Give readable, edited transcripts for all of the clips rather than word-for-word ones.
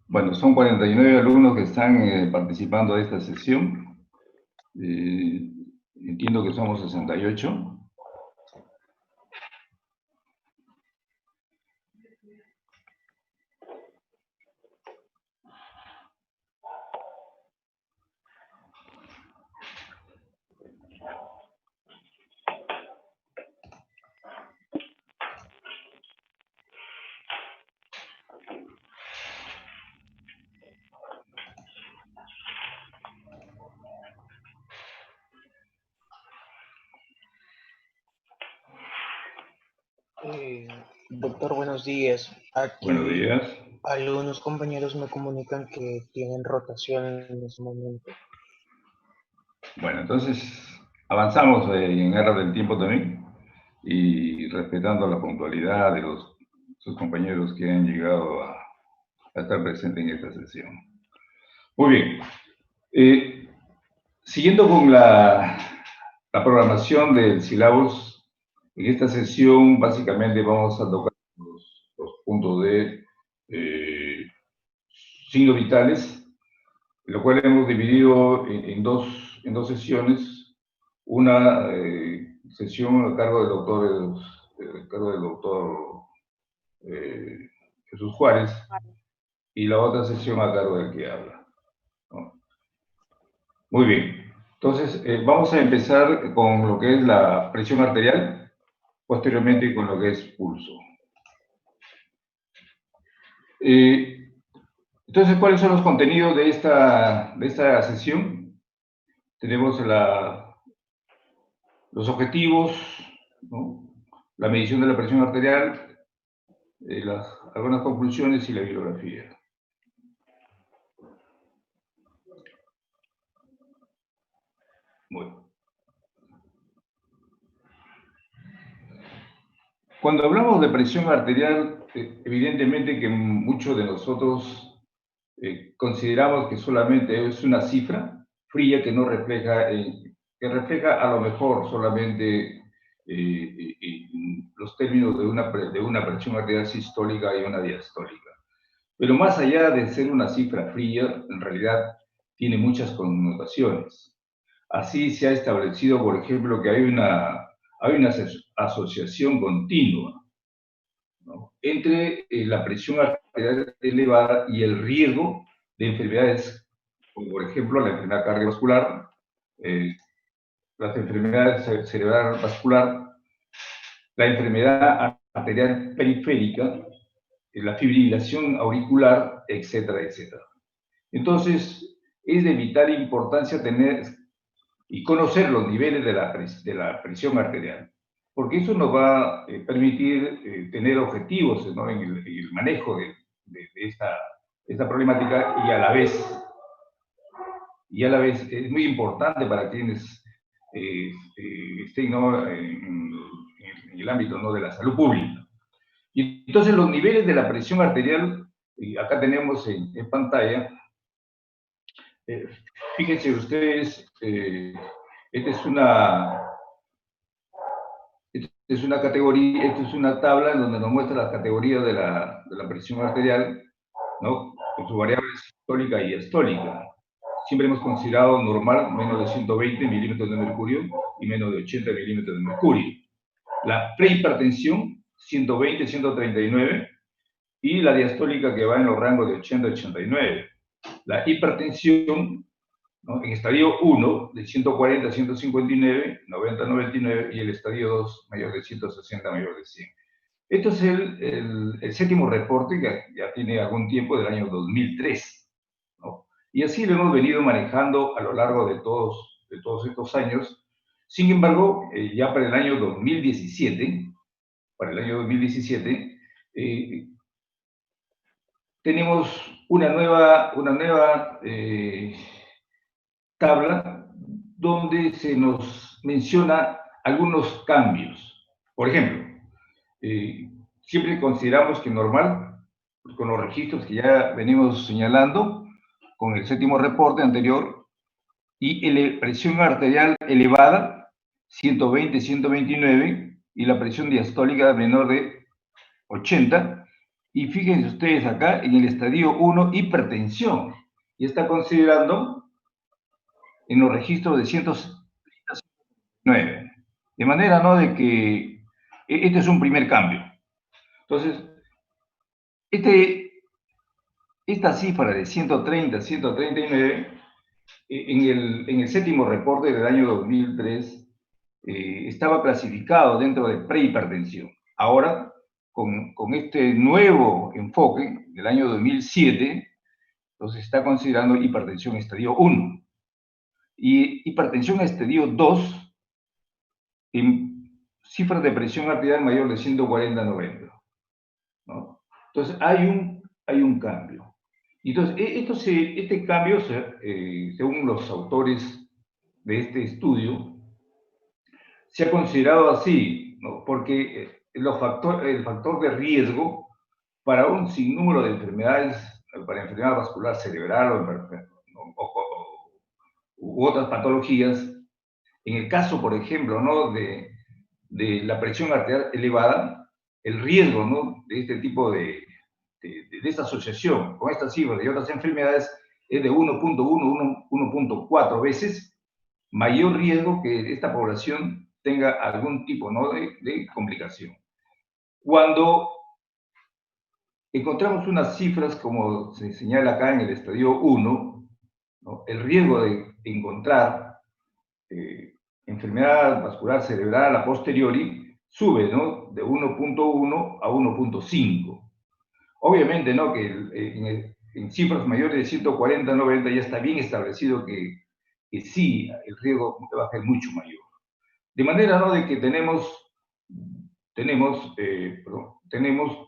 Bueno, son 49 alumnos que están participando de esta sesión. Entiendo que somos 68. Doctor, buenos días. Buenos Aquí días. algunos compañeros me comunican que tienen rotación en este momento. Bueno, entonces avanzamos en aras del tiempo también y respetando la puntualidad de sus compañeros que han llegado a estar presentes en esta sesión. Muy bien. Siguiendo con la programación del Syllabus, en esta sesión básicamente vamos a tocar los puntos de signos vitales, lo cual hemos dividido en dos sesiones. Una sesión a cargo del doctor eh, Jesús Juárez, y la otra sesión a cargo del que habla, ¿no? Muy bien. Entonces, vamos a empezar con lo que es la presión arterial, posteriormente con lo que es pulso. Entonces, ¿cuáles son los contenidos de esta sesión? Tenemos los objetivos, ¿no? La medición de la presión arterial, algunas conclusiones y la bibliografía. Bueno. Cuando hablamos de presión arterial, evidentemente que muchos de nosotros consideramos que solamente es una cifra fría que no refleja, que refleja a lo mejor solamente los términos de una presión arterial sistólica y una diastólica. Pero más allá de ser una cifra fría, en realidad tiene muchas connotaciones. Así se ha establecido, por ejemplo, que hay una asociación continua, ¿no?, entre la presión arterial elevada y el riesgo de enfermedades, como por ejemplo la enfermedad cardiovascular, las enfermedades cerebral vascular, la enfermedad arterial periférica, la fibrilación auricular, etcétera, etcétera. Entonces, es de vital importancia tener y conocer los niveles de la presión arterial, porque eso nos va a permitir tener objetivos, ¿no?, en el manejo de esta problemática, y a la vez es muy importante para quienes estén, ¿no?, en el ámbito, ¿no?, de la salud pública. Y entonces los niveles de la presión arterial, acá tenemos en pantalla. eh, Fíjense ustedes, esta es una categoría, esta es una tabla en donde nos muestra las categorías de la presión arterial, ¿no?, con sus variables sistólica y diastólica. Siempre hemos considerado normal menos de 120 milímetros de mercurio y menos de 80 milímetros de mercurio. La prehipertensión, 120, 139, y la diastólica que va en los rangos de 80 a 89. La hipertensión, ¿no?, en estadio 1, de 140 a 159, 90 a 99, y el estadio 2, mayor de 160, mayor de 100. Esto es el séptimo reporte, que ya tiene algún tiempo, del año 2003, ¿no? Y así lo hemos venido manejando a lo largo de todos estos años. Sin embargo, ya para el año 2017, tenemos una nueva tabla donde se nos menciona algunos cambios. Por ejemplo, siempre consideramos que normal, con los registros que ya venimos señalando, con el séptimo reporte anterior, y presión arterial elevada, 120, 129, y la presión diastólica menor de 80, Y fíjense ustedes acá en el estadio 1, hipertensión. Y está considerando en los registros de 109. De manera, ¿no?, de que este es un primer cambio. Entonces, esta cifra de 130, 139, en el séptimo reporte del año 2003, estaba clasificado dentro de prehipertensión. Ahora, con este nuevo enfoque del año 2007, entonces está considerando hipertensión estadio 1. Y hipertensión estadio 2 en cifras de presión arterial mayor de 140/90, ¿no? Entonces, hay un cambio. Entonces, este cambio, según los autores de este estudio, se ha considerado así, ¿no?, porque el factor de riesgo para un sinnúmero de enfermedades, para enfermedad vascular cerebral u otras patologías, en el caso, por ejemplo, ¿no?, de la presión arterial elevada, el riesgo, ¿no?, de este tipo de esta asociación con estas cifras de otras enfermedades es de 1.1, 1.4 veces mayor riesgo que esta población tenga algún tipo, ¿no?, de complicación. Cuando encontramos unas cifras, como se señala acá en el estadio 1, ¿no?, el riesgo de encontrar enfermedad vascular cerebral a posteriori sube, ¿no?, de 1.1 a 1.5. Obviamente, ¿no?, que en cifras mayores de 140/90 ya está bien establecido que sí, el riesgo va a ser mucho mayor. De manera, ¿no?, de que tenemos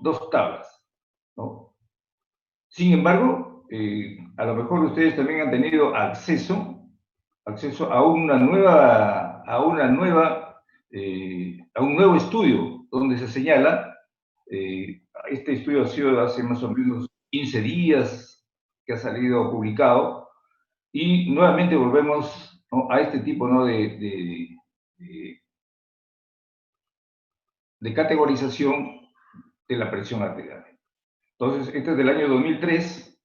dos tablas, ¿no? Sin embargo, a lo mejor ustedes también han tenido acceso a un nuevo estudio donde se señala, este estudio ha sido hace más o menos 15 días que ha salido publicado, y nuevamente volvemos, ¿no?, a este tipo, ¿no?, de categorización de la presión arterial. Entonces, este es del año 2003,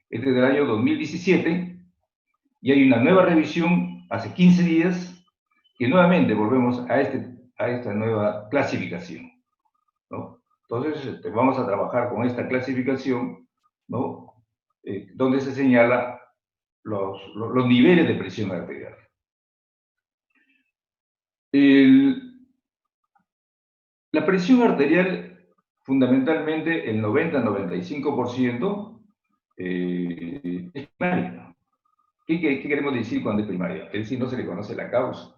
este es del año 2017, y hay una nueva revisión hace 15 días, que nuevamente volvemos a esta nueva clasificación, ¿no? Entonces, vamos a trabajar con esta clasificación, ¿no?, donde se señala los niveles de presión arterial. La presión arterial, fundamentalmente, el 90-95% es primaria. ¿Qué queremos decir cuando es primaria? Es decir, no se le conoce la causa,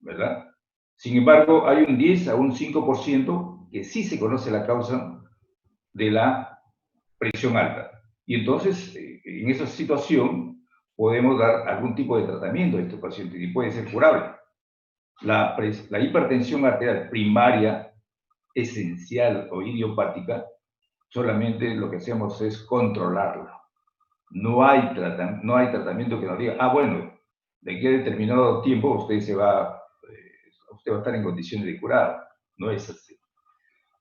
¿verdad? Sin embargo, hay un 10 a un 5% que sí se conoce la causa de la presión alta. Y entonces, en esa situación, podemos dar algún tipo de tratamiento a estos pacientes y puede ser curable. La hipertensión arterial primaria, esencial o idiopática, solamente lo que hacemos es controlarla. No hay tratamiento que nos diga, bueno, de aquí a determinado tiempo usted va a estar en condiciones de curar. No es así.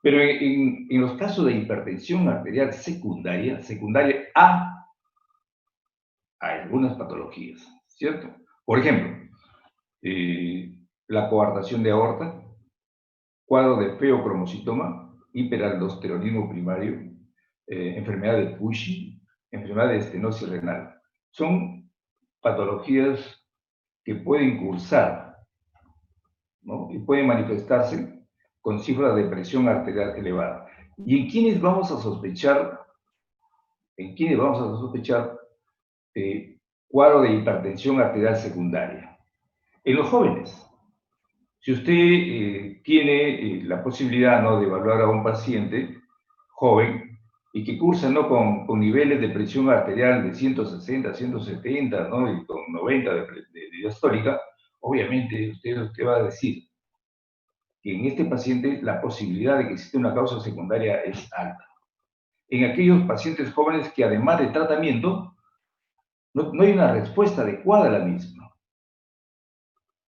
Pero en los casos de hipertensión arterial secundaria a algunas patologías, ¿cierto? Por ejemplo, la coartación de aorta, cuadro de feocromocitoma, hiperaldosteronismo primario, enfermedad de Cushing, enfermedad de estenosis renal. Son patologías que pueden cursar, ¿no?, y pueden manifestarse con cifras de presión arterial elevada. ¿Y en quiénes vamos a sospechar? Cuadro de hipertensión arterial secundaria? En los jóvenes. Si usted tiene la posibilidad, ¿no?, de evaluar a un paciente joven y que cursa, ¿no?, con niveles de presión arterial de 160, 170, ¿no?, y con 90 de diastólica, obviamente usted va a decir que en este paciente la posibilidad de que exista una causa secundaria es alta. En aquellos pacientes jóvenes que, además de tratamiento, no hay una respuesta adecuada a la misma.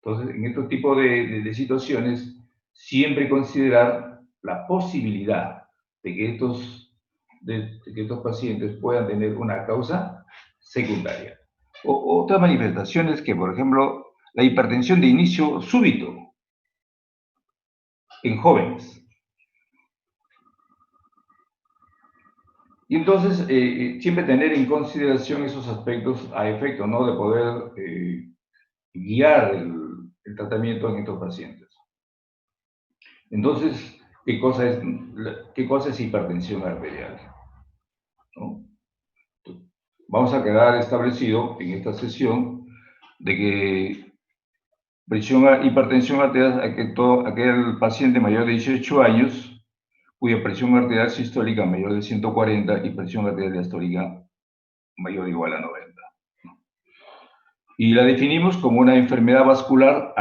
Entonces, en este tipo de situaciones, siempre considerar la posibilidad que estos pacientes puedan tener una causa secundaria. Otras manifestaciones que, por ejemplo, la hipertensión de inicio súbito en jóvenes. Y entonces, siempre tener en consideración esos aspectos a efecto, ¿no?, de poder guiar el tratamiento en estos pacientes. Entonces, ¿qué cosa es hipertensión arterial? ¿No? Vamos a quedar establecido en esta sesión de que hipertensión arterial es aquel paciente mayor de 18 años cuya presión arterial sistólica mayor de 140 y presión arterial diastólica mayor o igual a 90. Y la definimos como una enfermedad vascular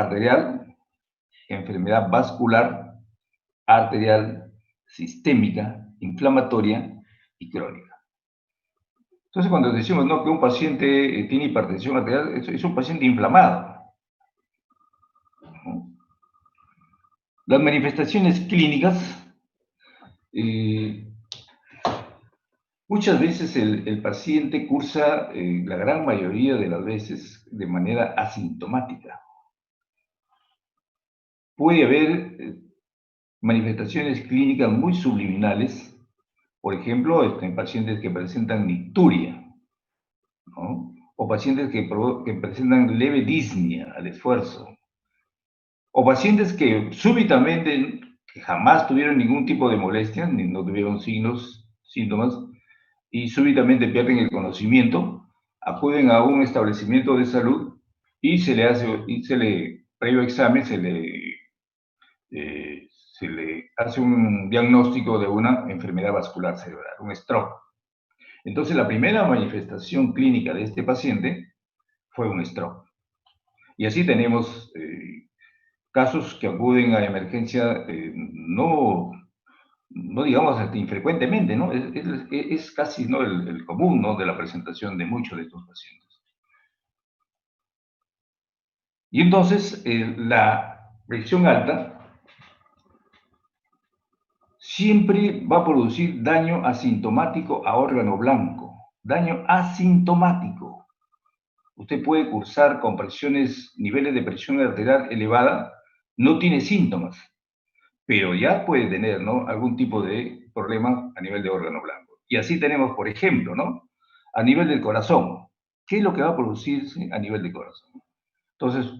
arterial sistémica, inflamatoria y crónica. Entonces, cuando decimos, ¿no?, que un paciente tiene hipertensión arterial, es un paciente inflamado, ¿no? Las manifestaciones clínicas, muchas veces el paciente cursa, la gran mayoría de las veces, de manera asintomática. Puede haber manifestaciones clínicas muy subliminales, por ejemplo, en pacientes que presentan nicturia, ¿no?, o pacientes que presentan leve disnea al esfuerzo, o pacientes que súbitamente, que jamás tuvieron ningún tipo de molestia, ni no tuvieron síntomas, y súbitamente pierden el conocimiento, acuden a un establecimiento de salud y previo examen, se le hace un diagnóstico de una enfermedad vascular cerebral, un stroke. Entonces, la primera manifestación clínica de este paciente fue un stroke. Y así tenemos casos que acuden a emergencia, no digamos hasta infrecuentemente, ¿no? Es casi, ¿no?, el común, ¿no?, de la presentación de muchos de estos pacientes. Y entonces, la presión alta siempre va a producir daño asintomático a órgano blanco. Daño asintomático. Usted puede cursar con niveles de presión arterial elevada, no tiene síntomas, pero ya puede tener, ¿no?, algún tipo de problema a nivel de órgano blanco. Y así tenemos, por ejemplo, ¿no?, a nivel del corazón. ¿Qué es lo que va a producirse a nivel del corazón? Entonces,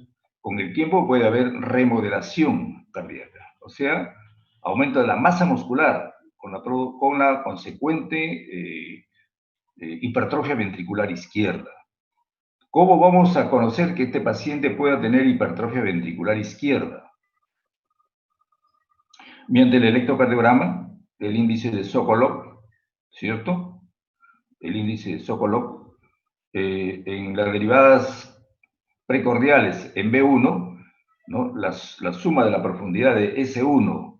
con el tiempo puede haber remodelación cardíaca, o sea, aumento de la masa muscular con la consecuente hipertrofia ventricular izquierda. ¿Cómo vamos a conocer que este paciente pueda tener hipertrofia ventricular izquierda? Mediante el electrocardiograma, el índice de Sokolov, ¿cierto? El índice de Sokolov, en las derivadas precordiales en B1, ¿no?, la suma de la profundidad de S1.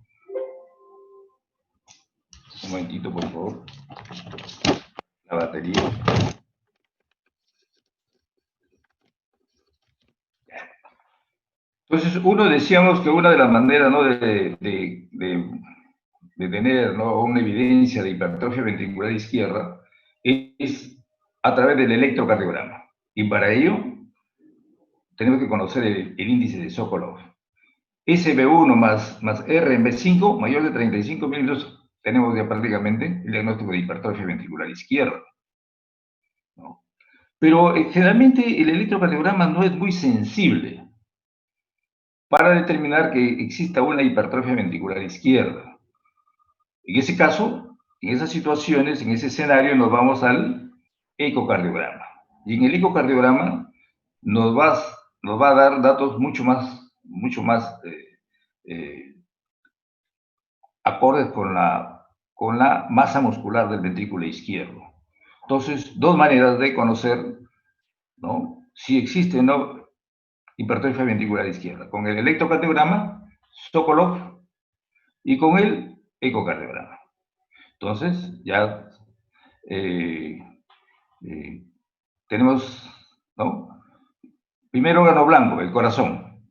Un momentito, por favor. La batería. Entonces, decíamos que una de las maneras, ¿no?, de tener, ¿no?, una evidencia de hipertrofia ventricular izquierda es a través del electrocardiograma. Y para ello, tenemos que conocer el índice de Sokolov. SB1 más R en B5, mayor de 35 milímetros, tenemos ya prácticamente el diagnóstico de hipertrofia ventricular izquierda, ¿no? Pero generalmente el electrocardiograma no es muy sensible para determinar que exista una hipertrofia ventricular izquierda. En ese caso, en esas situaciones, en ese escenario, nos vamos al ecocardiograma. Y en el ecocardiograma nos va a dar datos mucho más acordes con la masa muscular del ventrículo izquierdo. Entonces, dos maneras de conocer, ¿no?, si existe o no hipertrofia ventricular izquierda: con el electrocardiograma, Sokolov, y con el ecocardiograma. Entonces, ya tenemos, ¿no?, primero órgano blanco, el corazón.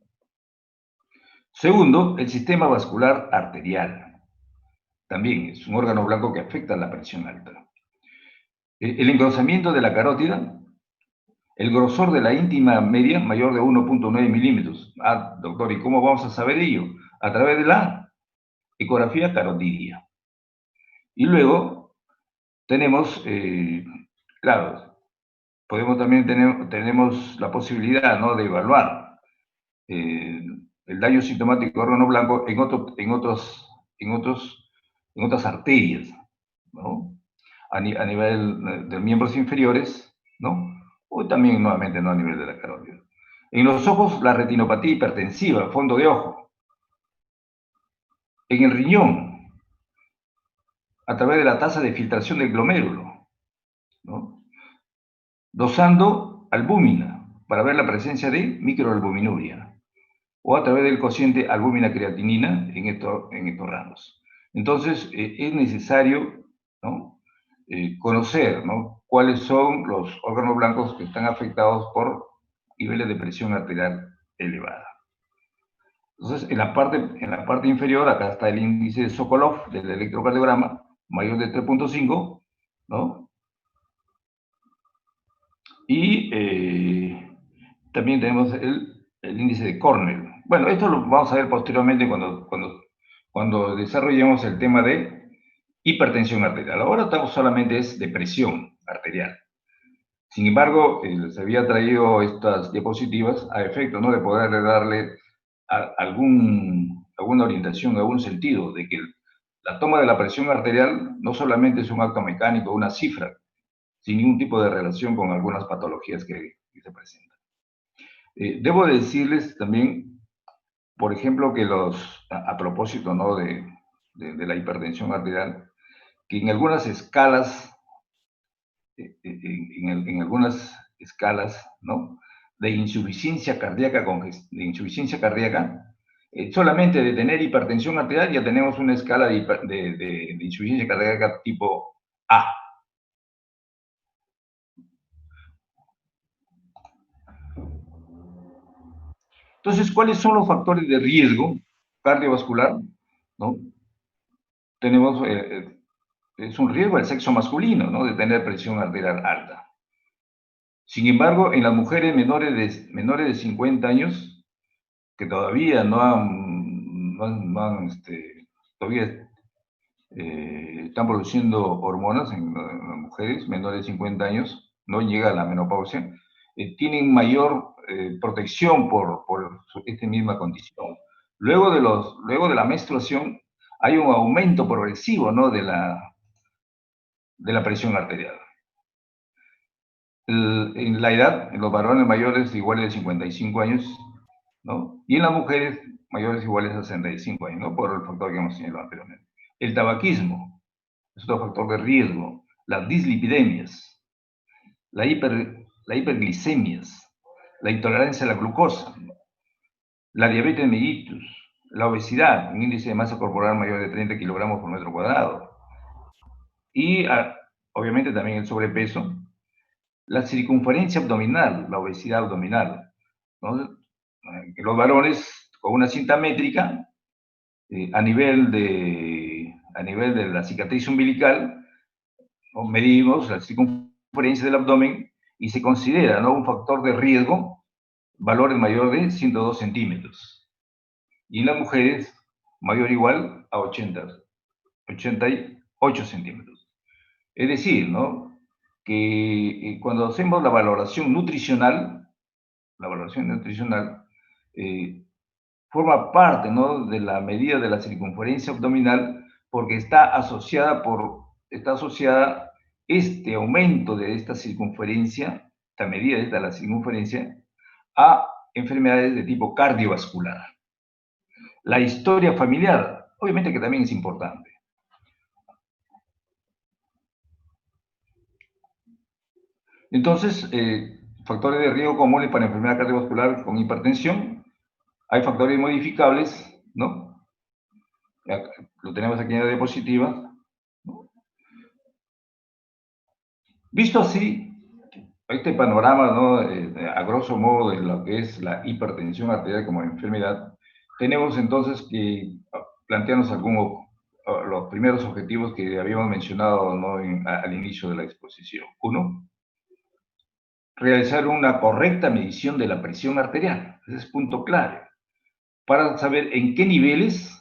Segundo, el sistema vascular arterial. también es un órgano blanco que afecta la presión alta. El engrosamiento de la carótida, el grosor de la íntima media mayor de 1.9 milímetros. Ah, doctor, ¿y cómo vamos a saber ello? A través de la ecografía carotidia. Y luego tenemos, claro, tenemos la posibilidad, ¿no?, de evaluar el daño sintomático de órgano blanco en otras arterias, ¿no? A nivel de miembros inferiores, ¿no? O también, nuevamente, no a nivel de la carótida. En los ojos, la retinopatía hipertensiva, fondo de ojo. En el riñón, a través de la tasa de filtración del glomérulo, ¿no? Dosando albúmina, para ver la presencia de microalbuminuria, o a través del cociente albúmina-creatinina en estos rangos. Entonces, es necesario, ¿no?, conocer, ¿no?, cuáles son los órganos blancos que están afectados por niveles de presión arterial elevada. Entonces, en la parte inferior, acá está el índice de Sokolov del electrocardiograma, mayor de 3.5, ¿no? Y también tenemos el índice de Cornell. Bueno, esto lo vamos a ver posteriormente cuando desarrollemos el tema de hipertensión arterial. Ahora estamos solamente de presión arterial. Sin embargo, les había traído estas diapositivas a efecto, ¿no?, de poder darle alguna orientación, algún sentido, de que la toma de la presión arterial no solamente es un acto mecánico, una cifra, sin ningún tipo de relación con algunas patologías que se presentan. Debo decirles también, por ejemplo, que a propósito, ¿no?, de la hipertensión arterial, que en algunas escalas, ¿no?, de insuficiencia cardíaca, solamente de tener hipertensión arterial ya tenemos una escala de insuficiencia cardíaca tipo A. Entonces, ¿cuáles son los factores de riesgo cardiovascular, ¿no? Tenemos, es un riesgo el sexo masculino, ¿no?, de tener presión arterial alta. Sin embargo, en las mujeres menores de 50 años, que todavía todavía están produciendo hormonas en las mujeres menores de 50 años, no llega a la menopausia, tienen mayor protección por esta misma condición. Luego de la menstruación hay un aumento progresivo, ¿no?, de la presión arterial. En la edad, en los varones mayores iguales de 55 años, ¿no?, y en las mujeres mayores iguales a 65 años, ¿no?, por el factor que hemos señalado anteriormente. El tabaquismo es otro factor de riesgo, las dislipidemias, las hiperglicemias, la intolerancia a la glucosa, la diabetes mellitus, la obesidad, un índice de masa corporal mayor de 30 kilogramos por metro cuadrado, y obviamente también el sobrepeso, la circunferencia abdominal, la obesidad abdominal, ¿no? Los varones con una cinta métrica a nivel de la cicatriz umbilical, ¿no?, medimos la circunferencia del abdomen y se considera, ¿no?, un factor de riesgo, valores mayor de 102 centímetros. Y en las mujeres, mayor o igual a 88 centímetros. Es decir, ¿no?, que cuando hacemos la valoración nutricional forma parte, ¿no?, de la medida de la circunferencia abdominal, porque está asociada este aumento de esta circunferencia, esta medida de la circunferencia, a enfermedades de tipo cardiovascular. La historia familiar, obviamente que también es importante. Entonces, factores de riesgo comunes para enfermedad cardiovascular con hipertensión. Hay factores modificables, ¿no? Lo tenemos aquí en la diapositiva, ¿no? Visto así, este panorama, ¿no?, a grosso modo de lo que es la hipertensión arterial como enfermedad, tenemos entonces que plantearnos los primeros objetivos que habíamos mencionado, ¿no?, al inicio de la exposición. Uno, realizar una correcta medición de la presión arterial. Ese es punto clave, para saber en qué niveles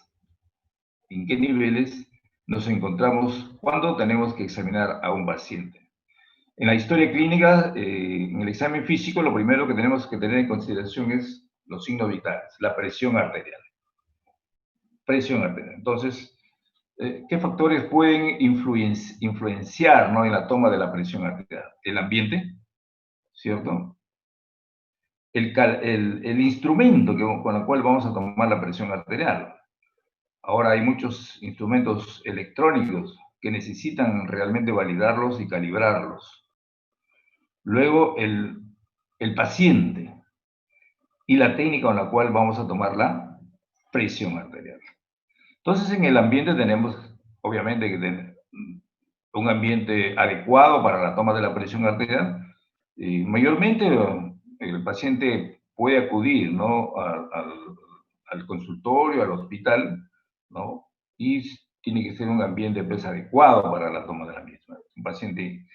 nos encontramos cuando tenemos que examinar a un paciente. En la historia clínica, en el examen físico, lo primero que tenemos que tener en consideración es los signos vitales, la presión arterial. Presión arterial. Entonces, ¿qué factores pueden influenciar, ¿no?, en la toma de la presión arterial? El ambiente, ¿cierto? El instrumento con el cual vamos a tomar la presión arterial. Ahora hay muchos instrumentos electrónicos que necesitan realmente validarlos y calibrarlos. Luego, el paciente y la técnica con la cual vamos a tomar la presión arterial. Entonces, en el ambiente tenemos, obviamente, que tener un ambiente adecuado para la toma de la presión arterial. Mayormente, el paciente puede acudir, ¿no?, al consultorio, al hospital, ¿no?, y tiene que ser un ambiente, pues, adecuado para la toma de la misma. Un paciente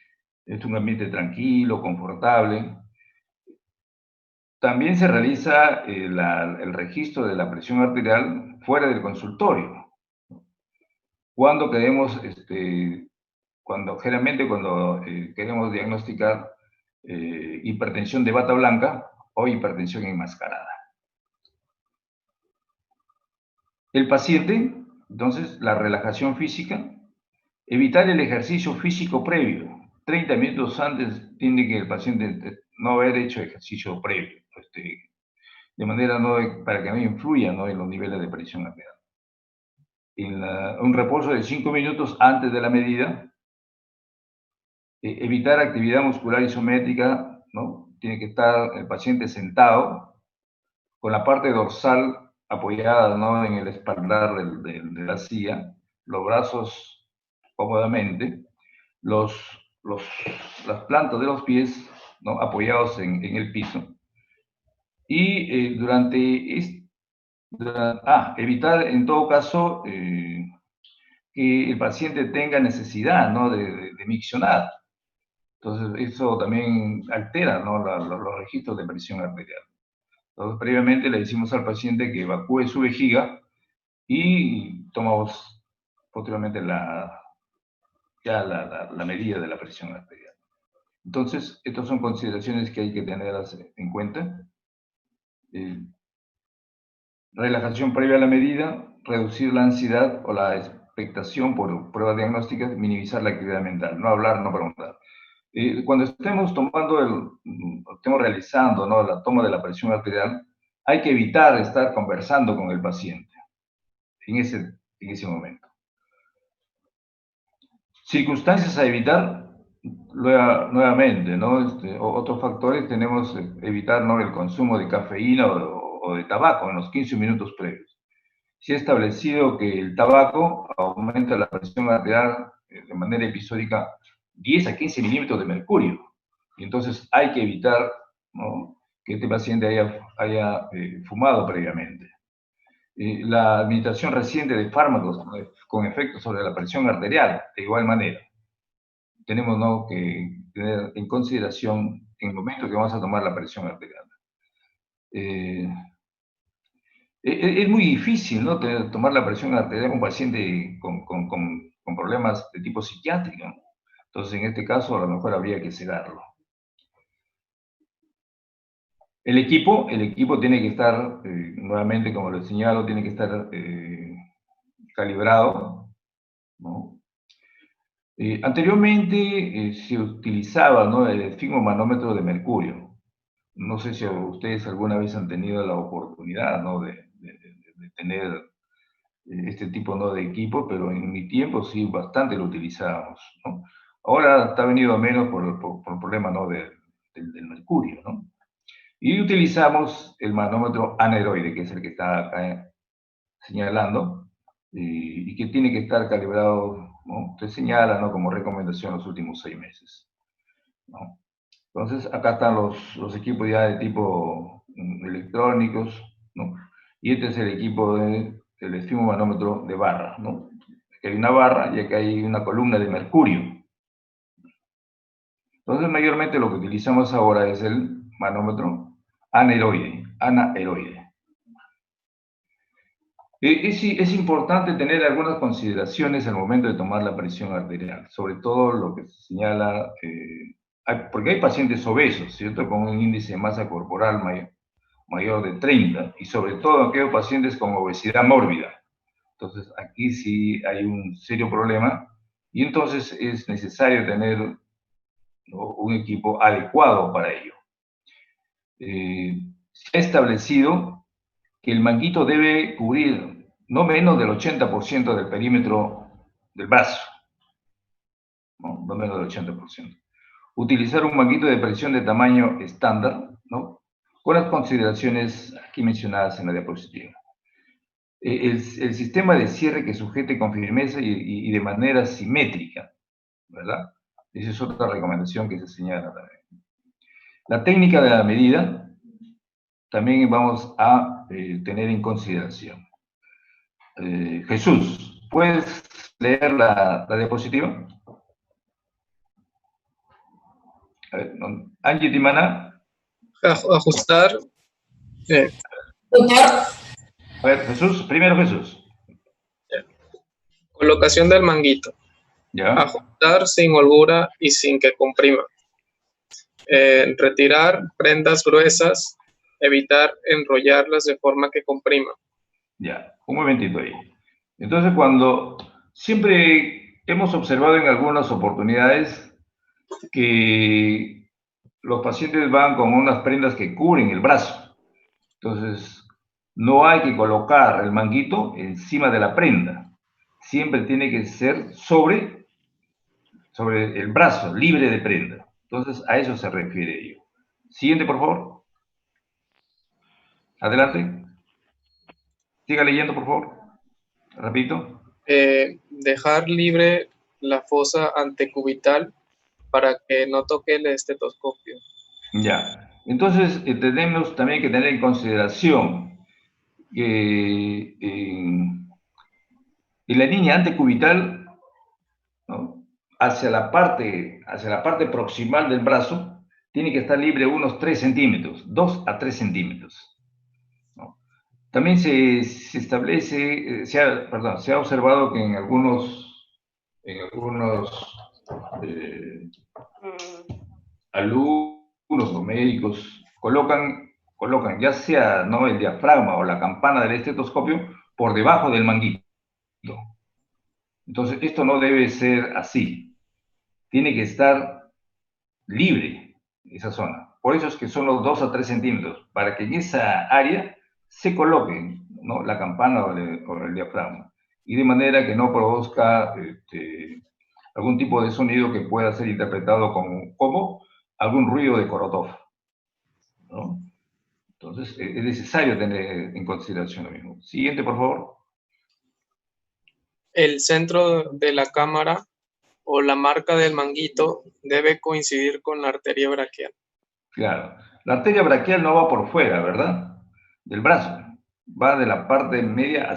es un ambiente tranquilo, confortable. También se realiza el registro de la presión arterial fuera del consultorio. Cuando queremos, generalmente cuando queremos diagnosticar hipertensión de bata blanca o hipertensión enmascarada. El paciente, entonces, la relajación física, evitar el ejercicio físico previo. 30 minutos antes tiene que el paciente no haber hecho ejercicio previo, de manera para que no influya, ¿no?, en los niveles de presión arterial. Un reposo de 5 minutos antes de la medida. Evitar actividad muscular isométrica, ¿no? Tiene que estar el paciente sentado, con la parte dorsal apoyada, ¿no?, en el espaldar de la silla, los brazos cómodamente, las plantas de los pies, ¿no?, apoyados en el piso. Y evitar en todo caso que el paciente tenga necesidad, ¿no?, de miccionar. Entonces, eso también altera, ¿no?, los registros de presión arterial. Entonces, previamente le decimos al paciente que evacúe su vejiga y tomamos posteriormente la medida de la presión arterial. Entonces, estas son consideraciones que hay que tener en cuenta. Relajación previa a la medida, reducir la ansiedad o la expectación por pruebas diagnósticas, minimizar la actividad mental, no hablar, no preguntar. Cuando estemos realizando, ¿no?, la toma de la presión arterial, hay que evitar estar conversando con el paciente en ese momento. Circunstancias a evitar, nuevamente, ¿no?, otros factores tenemos, evitar, ¿no?, el consumo de cafeína o de tabaco en los 15 minutos previos. Se ha establecido que el tabaco aumenta la presión arterial de manera episódica 10 a 15 milímetros de mercurio. Y entonces hay que evitar, ¿no?, que este paciente haya fumado previamente. La administración reciente de fármacos con efectos sobre la presión arterial, de igual manera. Tenemos, ¿no?, que tener en consideración en el momento que vamos a tomar la presión arterial. Es muy difícil, ¿no?, tomar la presión arterial en un paciente con problemas de tipo psiquiátrico, ¿no? Entonces, en este caso, a lo mejor habría que sedarlo. El equipo tiene que estar, nuevamente, como lo señalo, tiene que estar calibrado, ¿no? Anteriormente se utilizaba, ¿no?, el esfigmomanómetro de mercurio. No sé si ustedes alguna vez han tenido la oportunidad, ¿no?, de tener este tipo, ¿no?, de equipo, pero en mi tiempo sí bastante lo utilizábamos, ¿no? Ahora está venido a menos por el problema, ¿no?, del mercurio, ¿no? Y utilizamos el manómetro aneroide, que es el que está acá señalando, y que tiene que estar calibrado, ¿no? Se señala, ¿no?, como recomendación los últimos 6 meses, ¿no? Entonces, acá están los equipos ya de tipo electrónicos, ¿no? Y este es el equipo del esfigmomanómetro de barra, ¿no?, hay una barra y acá hay una columna de mercurio. Entonces, mayormente lo que utilizamos ahora es el manómetro anaeroide. Es importante tener algunas consideraciones al momento de tomar la presión arterial, sobre todo lo que se señala, porque hay pacientes obesos, ¿cierto?, con un índice de masa corporal mayor de 30, y sobre todo aquellos pacientes con obesidad mórbida. Entonces, aquí sí hay un serio problema, y entonces es necesario tener, ¿no?, un equipo adecuado para ello. Se ha establecido que el manguito debe cubrir no menos del 80% del perímetro del brazo, no menos del 80%. Utilizar un manguito de presión de tamaño estándar, ¿no?, con las consideraciones aquí mencionadas en la diapositiva. El sistema de cierre que sujete con firmeza y de manera simétrica, ¿verdad? Esa es otra recomendación que se señala también. La técnica de la medida también vamos a tener en consideración. Jesús, ¿puedes leer la diapositiva? A ver, Angie Timana. Ajustar. A ver, Jesús, primero Jesús. Colocación del manguito. ¿Ya? Ajustar sin holgura y sin que comprima. Retirar prendas gruesas, evitar enrollarlas de forma que comprima. Ya, un momentito ahí. Entonces, siempre hemos observado en algunas oportunidades que los pacientes van con unas prendas que cubren el brazo. Entonces, no hay que colocar el manguito encima de la prenda. Siempre tiene que ser sobre el brazo, libre de prenda. Entonces, a eso se refiere ello. Siguiente, por favor. Adelante. Siga leyendo, por favor. Repito. Dejar libre la fosa antecubital para que no toque el estetoscopio. Ya. Entonces, tenemos también que tener en consideración que en la línea antecubital, ¿no?, hacia la parte proximal del brazo, tiene que estar libre unos 3 centímetros, 2 a 3 centímetros. ¿No? También se establece, se ha observado que en algunos alumnos o médicos colocan ya sea, ¿no?, el diafragma o la campana del estetoscopio por debajo del manguito. Entonces, esto no debe ser así. Tiene que estar libre esa zona. Por eso es que son los 2 a 3 centímetros, para que en esa área se coloque, ¿no?, la campana o el diafragma, y de manera que no produzca algún tipo de sonido que pueda ser interpretado como algún ruido de Korotov, ¿no? Entonces, es necesario tener en consideración lo mismo. Siguiente, por favor. El centro de la cámara o la marca del manguito debe coincidir con la arteria braquial. Claro. La arteria braquial no va por fuera, ¿verdad?, del brazo. Va de la parte media,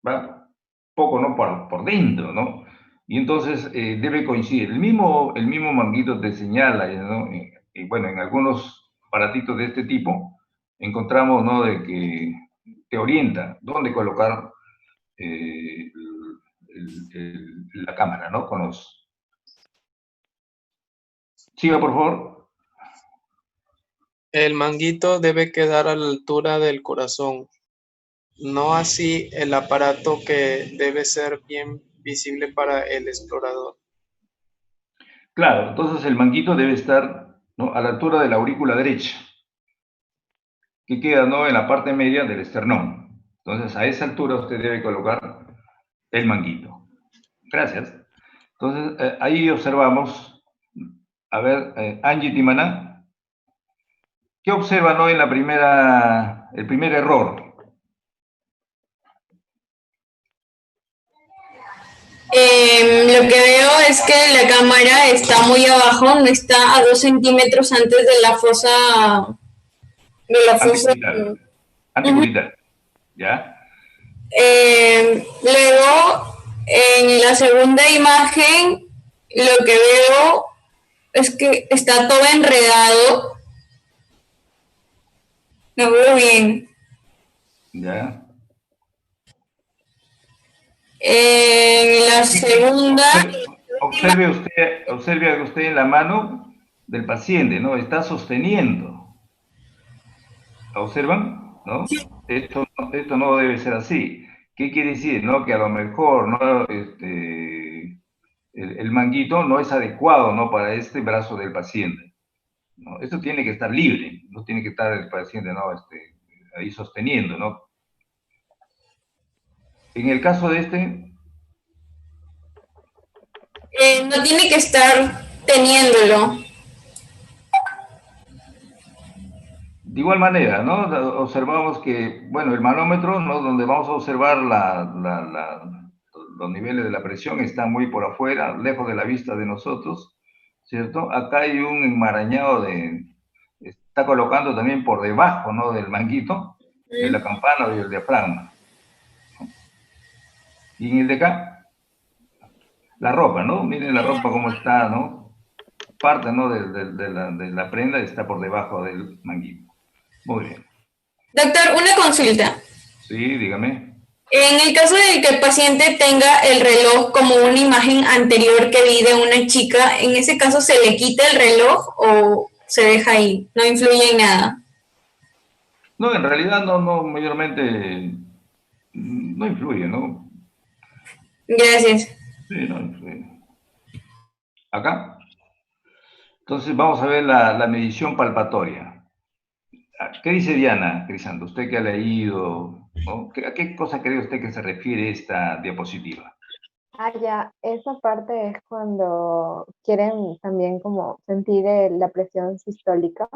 va poco, ¿no?, por dentro, ¿no? Y entonces debe coincidir. El mismo manguito te señala, ¿no? Y bueno, en algunos aparatitos de este tipo encontramos, ¿no?, de que te orienta dónde colocar la cámara, ¿no? Siga, por favor. El manguito debe quedar a la altura del corazón, no así el aparato, que debe ser bien visible para el explorador. Claro, entonces el manguito debe estar, ¿no?, a la altura de la aurícula derecha, que queda, ¿no?, en la parte media del esternón. Entonces, a esa altura usted debe colocar el manguito. Gracias. Entonces, ahí observamos, a ver, Angie Timaná, ¿qué observa, ¿no?, en el primer error? Lo que veo es que la cámara está muy abajo, no está a 2 centímetros antes de la fosa. Antecubital. ¿Ya? Luego En la segunda imagen lo que veo es que está todo enredado. No veo bien. ¿Ya? En la segunda... Observe usted en la mano del paciente, ¿no? Está sosteniendo. ¿Observan? ¿No? Esto no debe ser así. ¿Qué quiere decir? ¿No? Que a lo mejor, ¿no? El manguito no es adecuado, ¿no? Para este brazo del paciente, ¿no? Esto tiene que estar libre, no tiene que estar el paciente, ¿no? Ahí sosteniendo, ¿no? En el caso de no tiene que estar teniéndolo. de igual manera, ¿no? Observamos que, bueno, el manómetro, ¿no? Donde vamos a observar los niveles de la presión están muy por afuera, lejos de la vista de nosotros, ¿cierto? Acá hay un enmarañado está colocando también por debajo, ¿no? Del manguito, de la campana y el diafragma. Y en el de acá, la ropa, ¿no? Miren la ropa cómo está, ¿no? Parte, ¿no? De la prenda está por debajo del manguito. Muy bien. Doctor, una consulta. Sí, dígame. En el caso de que el paciente tenga el reloj como una imagen anterior que vi de una chica, ¿en ese caso se le quita el reloj o se deja ahí? No influye en nada. No, en realidad no mayormente no influye, ¿no? Gracias. Sí, no influye. Acá. Entonces vamos a ver la medición palpatoria. ¿Qué dice Diana, Crisanto? Usted que ha leído, ¿no? ¿A qué cosa cree usted que se refiere esta diapositiva? Ya, esa parte es cuando quieren también como sentir la presión sistólica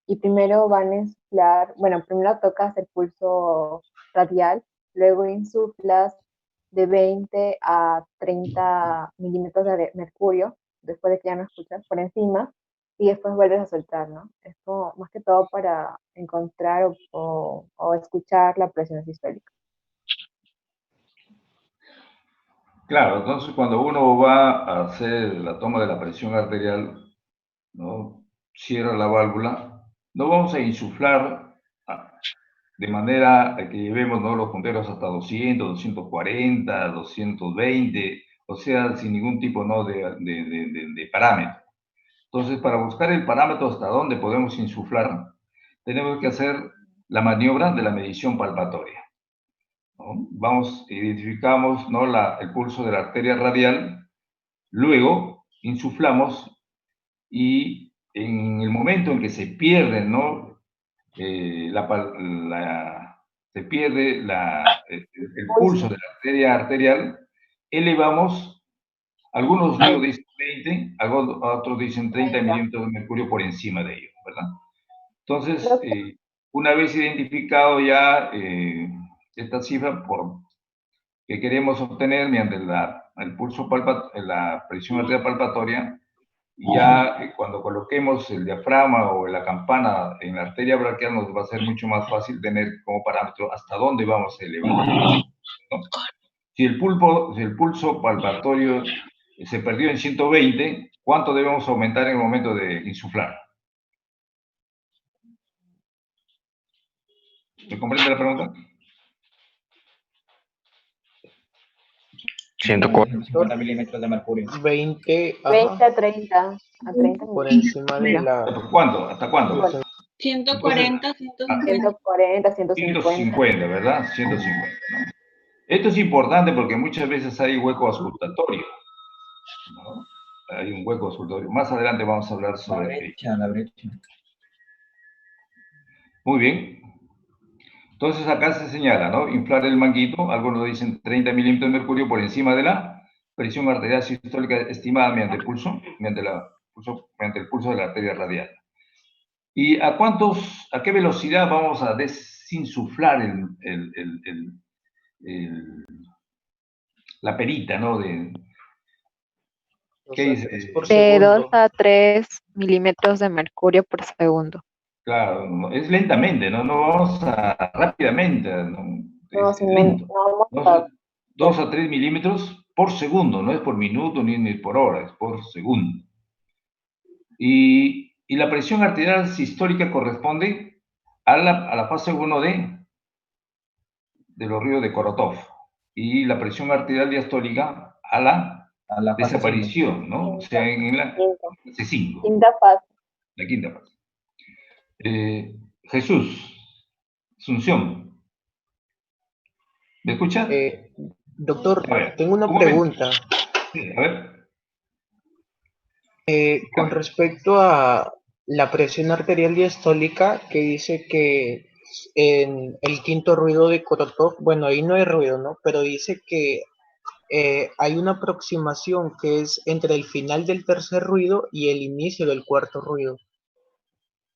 y primero van a insuflar, bueno, primero tocas el pulso radial, luego insuflas de 20 a 30 milímetros de mercurio, después de que ya no escuchas, por encima, y después vuelves a soltar, ¿no? Es como más que todo para encontrar o escuchar la presión sistólica. Claro, entonces cuando uno va a hacer la toma de la presión arterial, ¿no? Cierra la válvula, no vamos a insuflar de manera que llevemos, ¿no? Los punteros hasta 200, 240, 220, o sea, sin ningún tipo, ¿no? de parámetro. Entonces, para buscar el parámetro hasta dónde podemos insuflar, tenemos que hacer la maniobra de la medición palpatoria, ¿no? Identificamos, ¿no? El pulso de la arteria radial, luego insuflamos y en el momento en que se pierden, ¿no? Se pierde el pulso de la arteria arterial, elevamos, algunos libros dicen 20, otros dicen 30 milímetros de mercurio por encima de ello, ¿verdad? Entonces, una vez identificado ya esta cifra que queremos obtener mediante la presión arterial palpatoria, ya cuando coloquemos el diafragma o la campana en la arteria braquial nos va a ser mucho más fácil tener como parámetro hasta dónde vamos a elevar, ¿no? Si el pulso palpatorio se perdió en 120, ¿cuánto debemos aumentar en el momento de insuflar? ¿Me comprende la pregunta? 140 milímetros de mercurio. 20, 20 a 30. A 30 por milímetros. encima de la... ¿Hasta cuándo? 140, 150. 140, 150. 150, ¿verdad? 150, ¿no? Esto es importante porque muchas veces hay hueco auscultatorio, ¿no? Hay un hueco auscultatorio. Más adelante vamos a hablar sobre La brecha. Muy bien. Entonces acá se señala, ¿no? Inflar el manguito, algunos dicen 30 milímetros de mercurio por encima de la presión arterial sistólica estimada mediante el pulso de la arteria radial. ¿Y a qué velocidad vamos a desinsuflar la perita, ¿no? ¿Qué dice? De 2 a 3 milímetros de mercurio por segundo. Claro, es lentamente, ¿no? No vamos rápidamente, ¿no? No, Es lento. no, 2 a 3 milímetros por segundo, no es por minuto ni por hora, es por segundo. Y la presión arterial sistólica corresponde a la fase 1 de los ríos de Korotov. Y la presión arterial diastólica a la fase desaparición, ¿no? O sea, en la fase 5. Quinta fase. La quinta fase. Jesús, Asunción, ¿me escucha? Doctor, A ver, tengo una un momento. pregunta. Sí, a ver. Con respecto a la presión arterial diastólica, que dice que en el quinto ruido de Korotov, bueno, ahí no hay ruido, ¿no? Pero dice que hay una aproximación que es entre el final del tercer ruido y el inicio del cuarto ruido,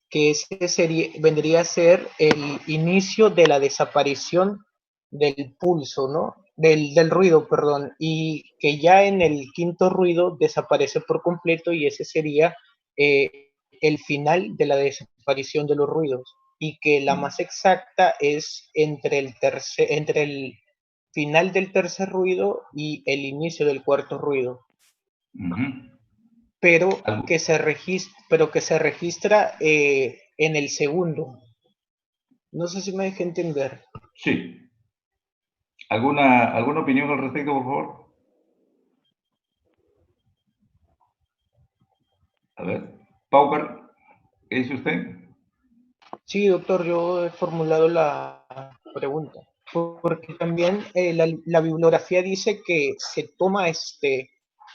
que ese vendría a ser el inicio de la desaparición del pulso, ¿no? Del ruido, perdón, y que ya en el quinto ruido desaparece por completo y ese sería el final de la desaparición de los ruidos, y que la más exacta es entre el final del tercer ruido y el inicio del cuarto ruido, pero que se registra en el segundo. No sé si me dejé entender. Sí. ¿Alguna opinión al respecto, por favor? A ver, Paucar, ¿qué dice usted? Sí, doctor, yo he formulado la pregunta, porque también la bibliografía dice que se toma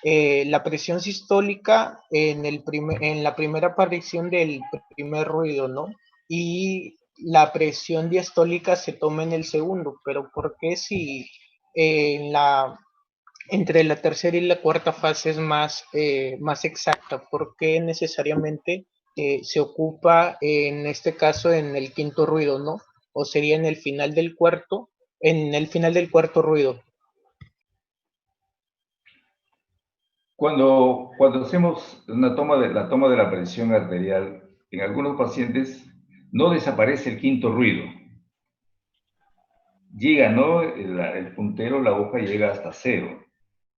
la presión sistólica en la primera aparición del primer ruido, ¿no? Y la presión diastólica se toma en el segundo, pero ¿por qué si entre la tercera y la cuarta fase es más exacta? ¿Por qué necesariamente se ocupa en este caso en el quinto ruido, ¿no? O sería en el final del cuarto ruido. Cuando hacemos la toma de la presión arterial, en algunos pacientes no desaparece el quinto ruido. Llega, ¿no? El puntero, la aguja llega hasta cero,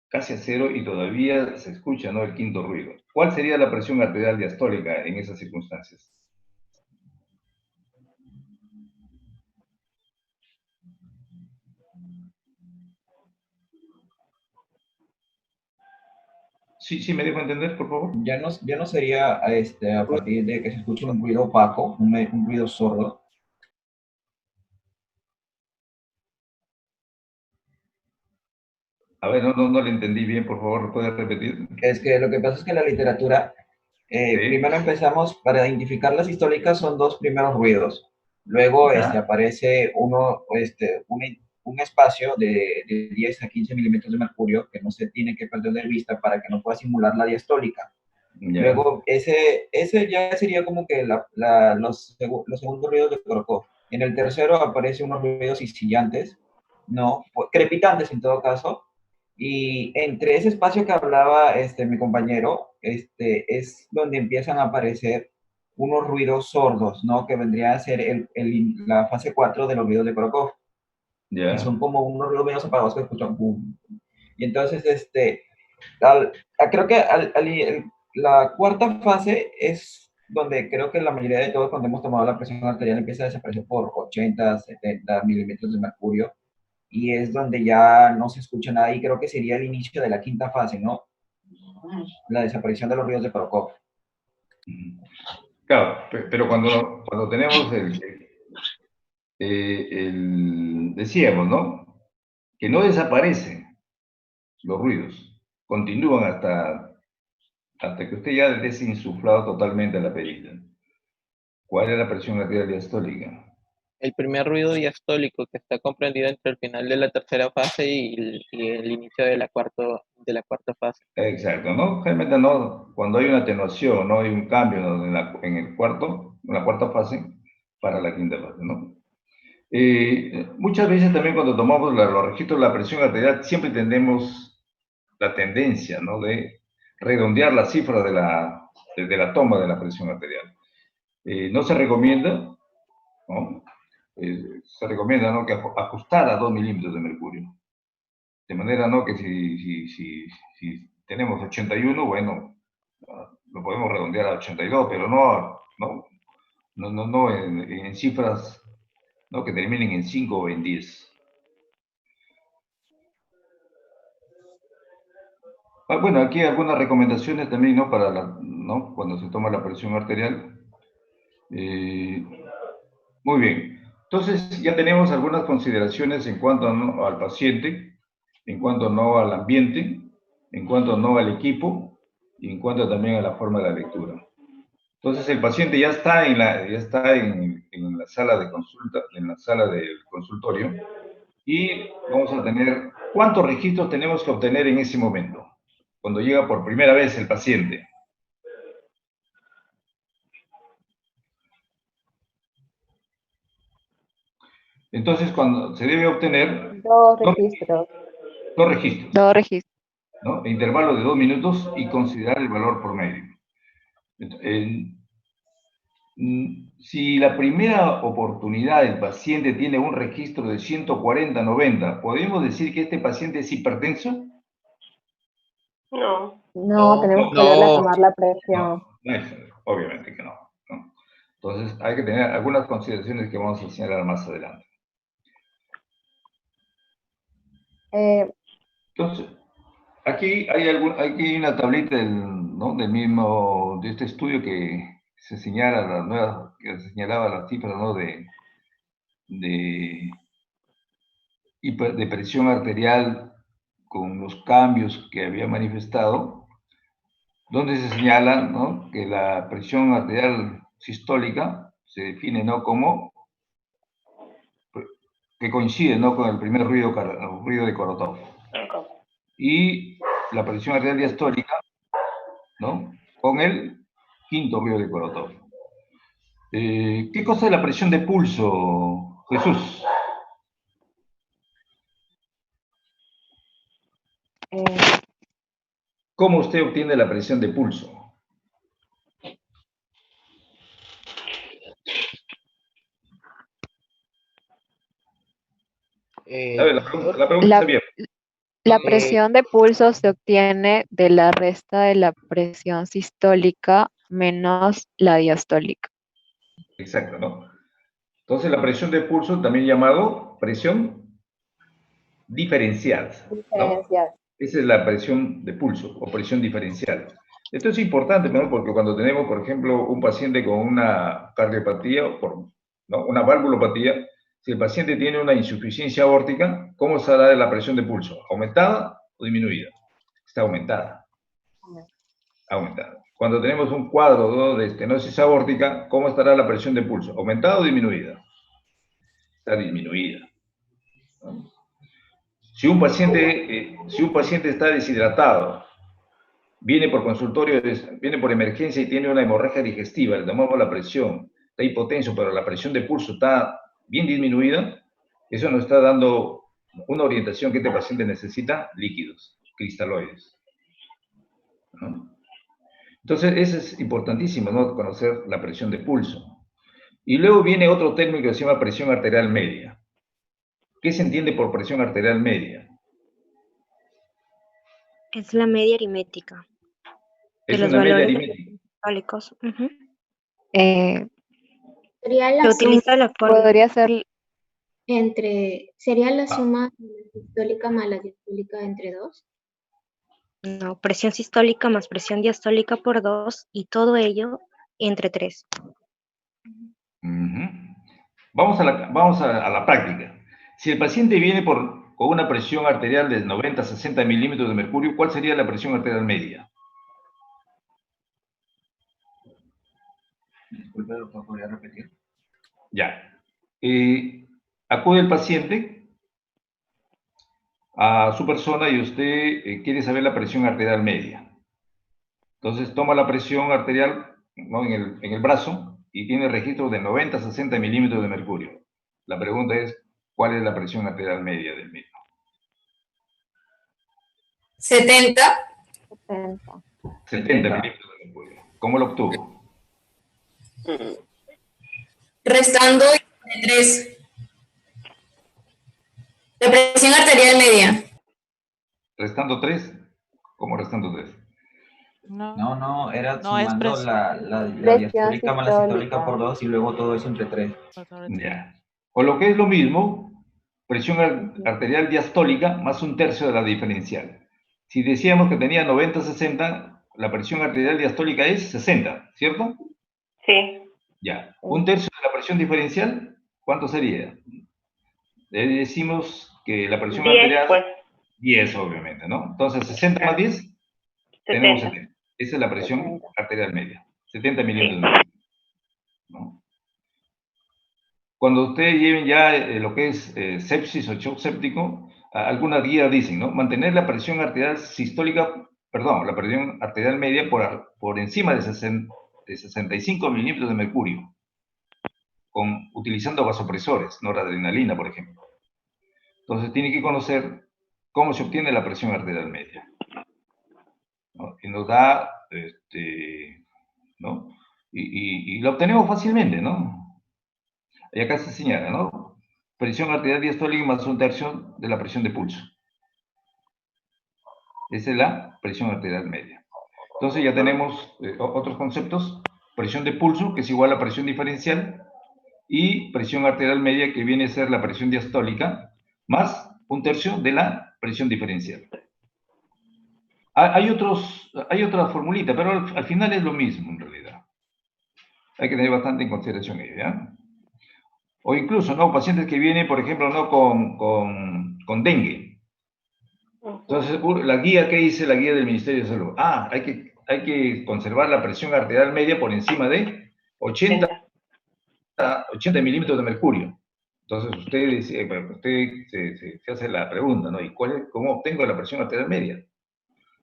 casi a cero, y todavía se escucha, ¿no? El quinto ruido. ¿Cuál sería la presión arterial diastólica en esas circunstancias? Sí, me dejo entender, por favor. Ya no sería a partir de que se escuche un ruido opaco, un ruido sordo. A ver, no le entendí bien, por favor, ¿puede repetir? Es que lo que pasa es que en la literatura, Sí. primero empezamos, para identificar las históricas son dos primeros ruidos. Luego aparece un espacio de 10 a 15 milímetros de mercurio que no se tiene que perder de vista para que no pueda simular la diastólica. Ya. Luego, ese ya sería como que los segundos ruidos de Korotov. En el tercero aparecen unos ruidos hisillantes, ¿no? Crepitantes en todo caso. Y entre ese espacio que hablaba mi compañero, es donde empiezan a aparecer unos ruidos sordos, ¿no? Que vendría a ser la fase 4 de los ruidos de Korotov. Ya. Que son como unos ruidos menos apagados que escuchan boom. Y entonces, creo que la cuarta fase es donde creo que la mayoría de todos, cuando hemos tomado la presión arterial, empieza a desaparecer por 80, 70 milímetros de mercurio, y es donde ya no se escucha nada, y creo que sería el inicio de la quinta fase, ¿no? La desaparición de los ruidos de Korotov. Claro, pero cuando tenemos decíamos, ¿no? Que no desaparecen los ruidos, continúan hasta que usted ya desinsuflado totalmente la perita. ¿Cuál es la presión arterial diastólica? El primer ruido diastólico que está comprendido entre el final de la tercera fase y el inicio de la cuarta fase. Exacto, ¿no? Realmente no, cuando hay una atenuación, no hay un cambio, ¿no? en la cuarta fase para la quinta fase, ¿no? Muchas veces también cuando tomamos los registros de la presión arterial siempre tenemos la tendencia, ¿no? De redondear la cifra de la toma de la presión arterial. No se recomienda, ¿no? Se recomienda, ¿no? Que ajustar a 2 milímetros de mercurio. De manera, ¿no?, que si tenemos 81, bueno, lo podemos redondear a 82, pero no en cifras, ¿no?, que terminen en 5 o en 10. Bueno, aquí hay algunas recomendaciones también, ¿no?, para ¿no?, cuando se toma la presión arterial. Muy bien. Entonces, ya tenemos algunas consideraciones en cuanto, ¿no?, al paciente, en cuanto, ¿no?, al ambiente, en cuanto, ¿no?, al equipo y en cuanto también a la forma de la lectura. Entonces, el paciente ya está en la sala de consulta, en la sala del consultorio, y vamos a tener, ¿cuántos registros tenemos que obtener en ese momento? Cuando llega por primera vez el paciente. Entonces, cuando se debe obtener... Dos registros. Dos registros. Dos registros. ¿No? Intervalo de 2 minutos y considerar el valor promedio. Si la primera oportunidad el paciente tiene un registro de 140-90, ¿podemos decir que este paciente es hipertenso? No. No, tenemos que volverle a tomar la presión. Obviamente que no. Entonces, hay que tener algunas consideraciones que vamos a señalar más adelante. Entonces, aquí hay una tablita de este estudio que se señala que se señalaba las cifras, ¿no?, de presión arterial con los cambios que había manifestado, donde se señala, ¿no?, que la presión arterial sistólica se define, ¿no?, como que coincide, ¿no?, con el primer ruido de Korotov. Y la presión arterial diastólica, ¿no?, con el quinto ruido de Korotov. ¿Qué cosa es la presión de pulso, Jesús? ¿Cómo usted obtiene la presión de pulso? La pregunta está bien. La presión de pulso se obtiene de la resta de la presión sistólica menos la diastólica. Exacto, ¿no? Entonces, la presión de pulso, también llamado presión diferencial, ¿no? Esa es la presión de pulso o presión diferencial. Esto es importante, ¿no?, porque cuando tenemos, por ejemplo, un paciente con una cardiopatía, ¿no?, una valvulopatía, si el paciente tiene una insuficiencia aórtica, ¿cómo estará la presión de pulso? ¿Aumentada o disminuida? Está aumentada. Aumentada. Cuando tenemos un cuadro, ¿no?, de estenosis aórtica, ¿cómo estará la presión de pulso? ¿Aumentada o disminuida? Está disminuida, ¿no? Si un paciente está deshidratado, viene por consultorio, viene por emergencia y tiene una hemorragia digestiva, le tomamos la presión, está hipotenso, pero la presión de pulso está bien disminuida, eso nos está dando una orientación que este paciente necesita líquidos, cristaloides, ¿no? Entonces, eso es importantísimo, ¿no?, conocer la presión de pulso. Y luego viene otro término que se llama presión arterial media. ¿Qué se entiende por presión arterial media? Es la media aritmética de Es los una media valores aritmética. sistólicos. Sería la Se utiliza la forma. Podría ser sería la suma de la sistólica más la diastólica entre 2. No, presión sistólica más presión diastólica por 2 y todo ello entre 3. Vamos a la práctica. Si el paciente viene con una presión arterial de 90 a 60 milímetros de mercurio, ¿cuál sería la presión arterial media? Disculpe, doctor, ¿podría repetir? Ya. Acude el paciente a su persona y usted quiere saber la presión arterial media. Entonces toma la presión arterial, ¿no?, en el brazo y tiene registro de 90 a 60 milímetros de mercurio. La pregunta es, ¿cuál es la presión arterial media del mismo? 70. 70 milímetros de mercurio. ¿Cómo lo obtuvo? Restando 3. La presión arterial media. ¿Restando 3? ¿Cómo restando 3? No, era No, es sumando presión. la Presión diastólica más la sistólica sistólica. por 2 y luego todo eso entre 3. Ya. O lo que es lo mismo, presión Ujú. arterial diastólica más 1/3 de la diferencial. Si decíamos que tenía 90-60, la presión arterial diastólica es 60, ¿cierto? Sí. Ya. 1/3 de la presión diferencial, ¿cuánto sería? Decimos que la presión 10, arterial, pues. 10 obviamente, ¿no? Entonces 60 más 10, 70. tenemos 70. Esa es la presión 70. arterial media, 70 milímetros Sí. de mercurio, ¿no? Cuando ustedes lleven ya lo que es sepsis o shock séptico, algunas guías dicen, ¿no? Mantener la presión arterial sistólica, perdón, la presión arterial media por encima de 65 milímetros de mercurio, utilizando vasopresores, noradrenalina, por ejemplo. Entonces tiene que conocer cómo se obtiene la presión arterial media, ¿no? Y nos da, ¿no? Y la obtenemos fácilmente, ¿no? Y acá se señala, ¿no? Presión arterial diastólica más 1/3 de la presión de pulso. Esa es la presión arterial media. Entonces ya tenemos otros conceptos. Presión de pulso, que es igual a presión diferencial, y presión arterial media, que viene a ser la presión diastólica, más 1/3 de la presión diferencial. Hay otra formulita, pero al final es lo mismo en realidad. Hay que tener bastante en consideración ello, ¿ya? O incluso, ¿no? Pacientes que vienen, por ejemplo, ¿no? con dengue. Entonces, la guía, ¿qué dice la guía del Ministerio de Salud? Hay que conservar la presión arterial media por encima de 80 milímetros de mercurio. Entonces, usted se hace la pregunta, ¿no? ¿Y cómo obtengo la presión arterial media?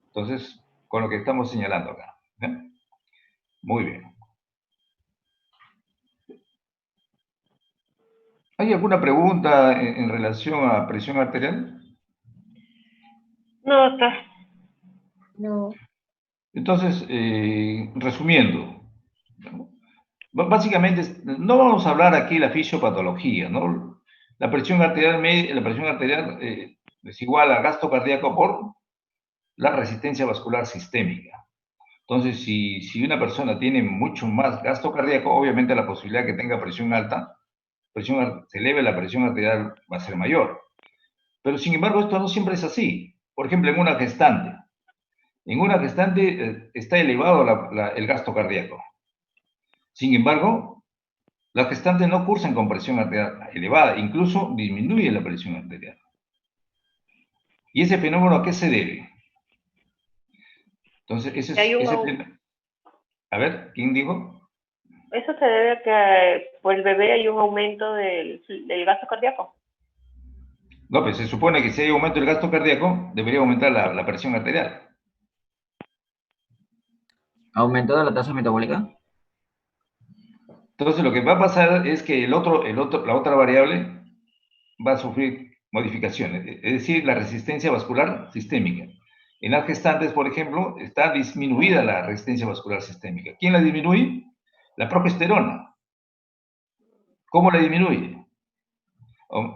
Entonces, con lo que estamos señalando acá. ¿Eh? Muy bien. ¿Hay alguna pregunta en relación a presión arterial? No, está. No. Entonces, resumiendo, ¿no? Básicamente, no vamos a hablar aquí de la fisiopatología, ¿no? La presión arterial es igual al gasto cardíaco por la resistencia vascular sistémica. Entonces, si una persona tiene mucho más gasto cardíaco, obviamente la posibilidad que tenga presión alta, se eleve la presión arterial va a ser mayor. Pero, sin embargo, esto no siempre es así. Por ejemplo, en una gestante. En una gestante está elevado el gasto cardíaco. Sin embargo, las gestantes no cursan con presión arterial elevada, incluso disminuye la presión arterial. ¿Y ese fenómeno a qué se debe? Entonces, a ver, ¿quién dijo? Eso se debe a que por el bebé hay un aumento del gasto cardíaco. No, pues se supone que si hay aumento del gasto cardíaco, debería aumentar la presión arterial. ¿Aumentado la tasa metabólica? Entonces, lo que va a pasar es que la otra variable va a sufrir modificaciones, es decir, la resistencia vascular sistémica. En las gestantes, por ejemplo, está disminuida la resistencia vascular sistémica. ¿Quién la disminuye? La progesterona. ¿Cómo la disminuye?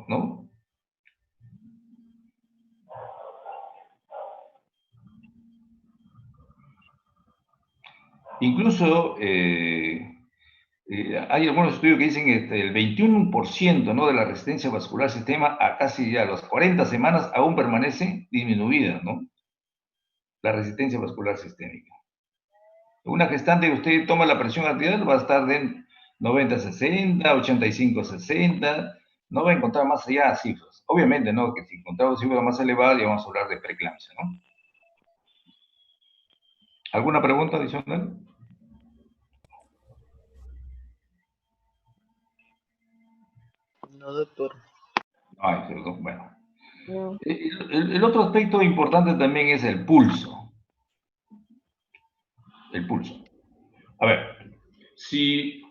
¿No? Incluso hay algunos estudios que dicen que el 21%, ¿no?, de la resistencia vascular sistema a casi ya las 40 semanas aún permanece disminuida, ¿no? La resistencia vascular sistémica. Una gestante, usted toma la presión arterial, va a estar de 90-60, 85-60, no va a encontrar más allá cifras. Obviamente, ¿no?, que si encontramos cifras más elevadas, ya vamos a hablar de preeclampsia, ¿no? ¿Alguna pregunta adicional? No, doctor. Ay, bueno. No. El otro aspecto importante también es el pulso. El pulso. A ver, si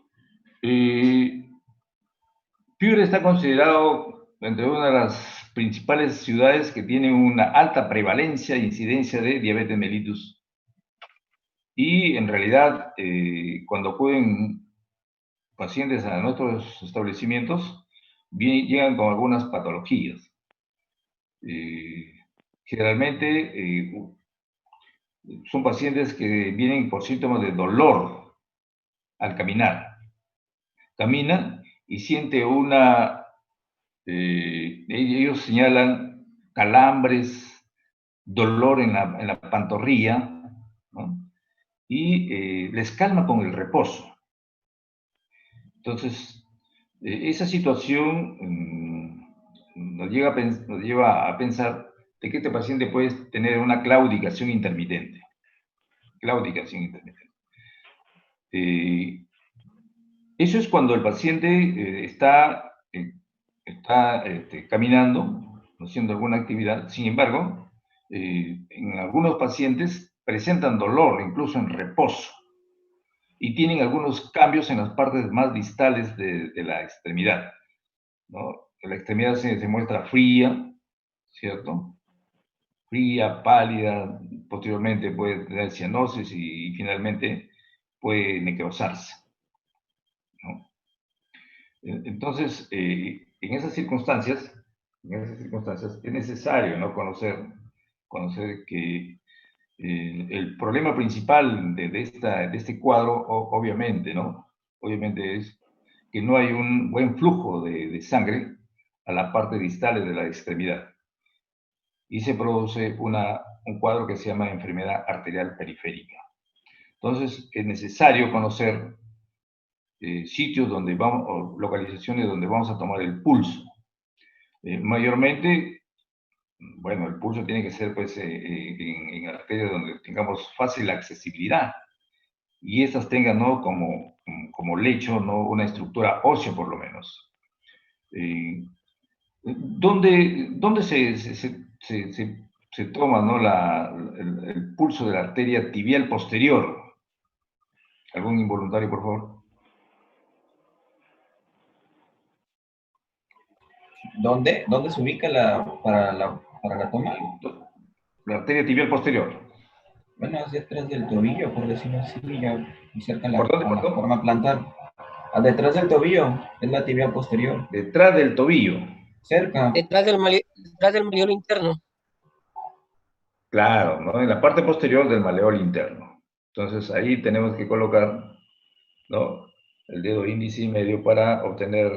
Piura está considerado entre una de las principales ciudades que tiene una alta prevalencia e incidencia de diabetes mellitus. Y en realidad, cuando acuden pacientes a nuestros establecimientos, llegan con algunas patologías. generalmente son pacientes que vienen por síntomas de dolor al caminar. Camina y siente ellos señalan calambres, dolor en la pantorrilla, ¿no? Y les calma con el reposo. Entonces, esa situación nos lleva a pensar de que este paciente puede tener una claudicación intermitente. Eso es cuando el paciente está caminando, haciendo alguna actividad. Sin embargo, en algunos pacientes presentan dolor, incluso en reposo, y tienen algunos cambios en las partes más distales de la extremidad, ¿no? La extremidad se muestra fría, ¿cierto? Fría, pálida, posteriormente puede tener cianosis y finalmente puede necrosarse, ¿no? Entonces, en esas circunstancias es necesario, ¿no? conocer que el problema principal de este cuadro, obviamente, ¿no? Obviamente es que no hay un buen flujo de sangre a la parte distal de la extremidad. Y se produce un cuadro que se llama enfermedad arterial periférica. Entonces, es necesario conocer sitios donde vamos, o localizaciones donde vamos a tomar el pulso. Mayormente, bueno, el pulso tiene que ser pues en arterias donde tengamos fácil accesibilidad y estas tengan, ¿no? como lecho, ¿no? Una estructura ósea por lo menos. ¿Dónde se toma, ¿no? el pulso de la arteria tibial posterior? ¿Algún involuntario, por favor? ¿Dónde se ubica para la toma? La arteria tibial posterior. Bueno, es detrás del tobillo, por decirlo así, ya cerca a la ¿Perdón? forma plantar. Detrás del tobillo, es la tibia posterior. Detrás del tobillo. Cerca. Detrás del maleolo interno. Claro, ¿no? En la parte posterior del maleolo interno. Entonces ahí tenemos que colocar, ¿no? El dedo índice y medio para obtener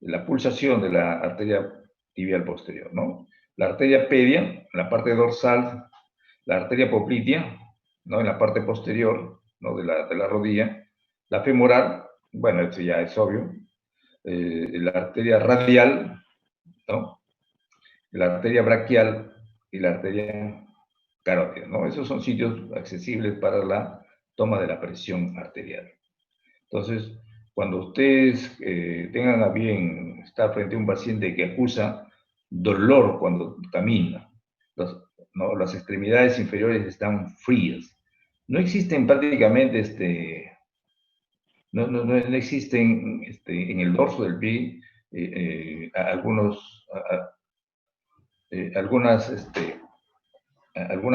la pulsación de la arteria tibial posterior, ¿no? La arteria pedia, en la parte dorsal, la arteria poplitea, ¿no? En la parte posterior, ¿no? de la rodilla, la femoral, bueno, esto ya es obvio, la arteria radial, ¿no? La arteria braquial y la arteria carótida, ¿no? Esos son sitios accesibles para la toma de la presión arterial. Entonces, cuando ustedes tengan a bien estar frente a un paciente que acusa dolor cuando camina, las extremidades inferiores están frías, no existen prácticamente, no existen en el dorso del pie algunas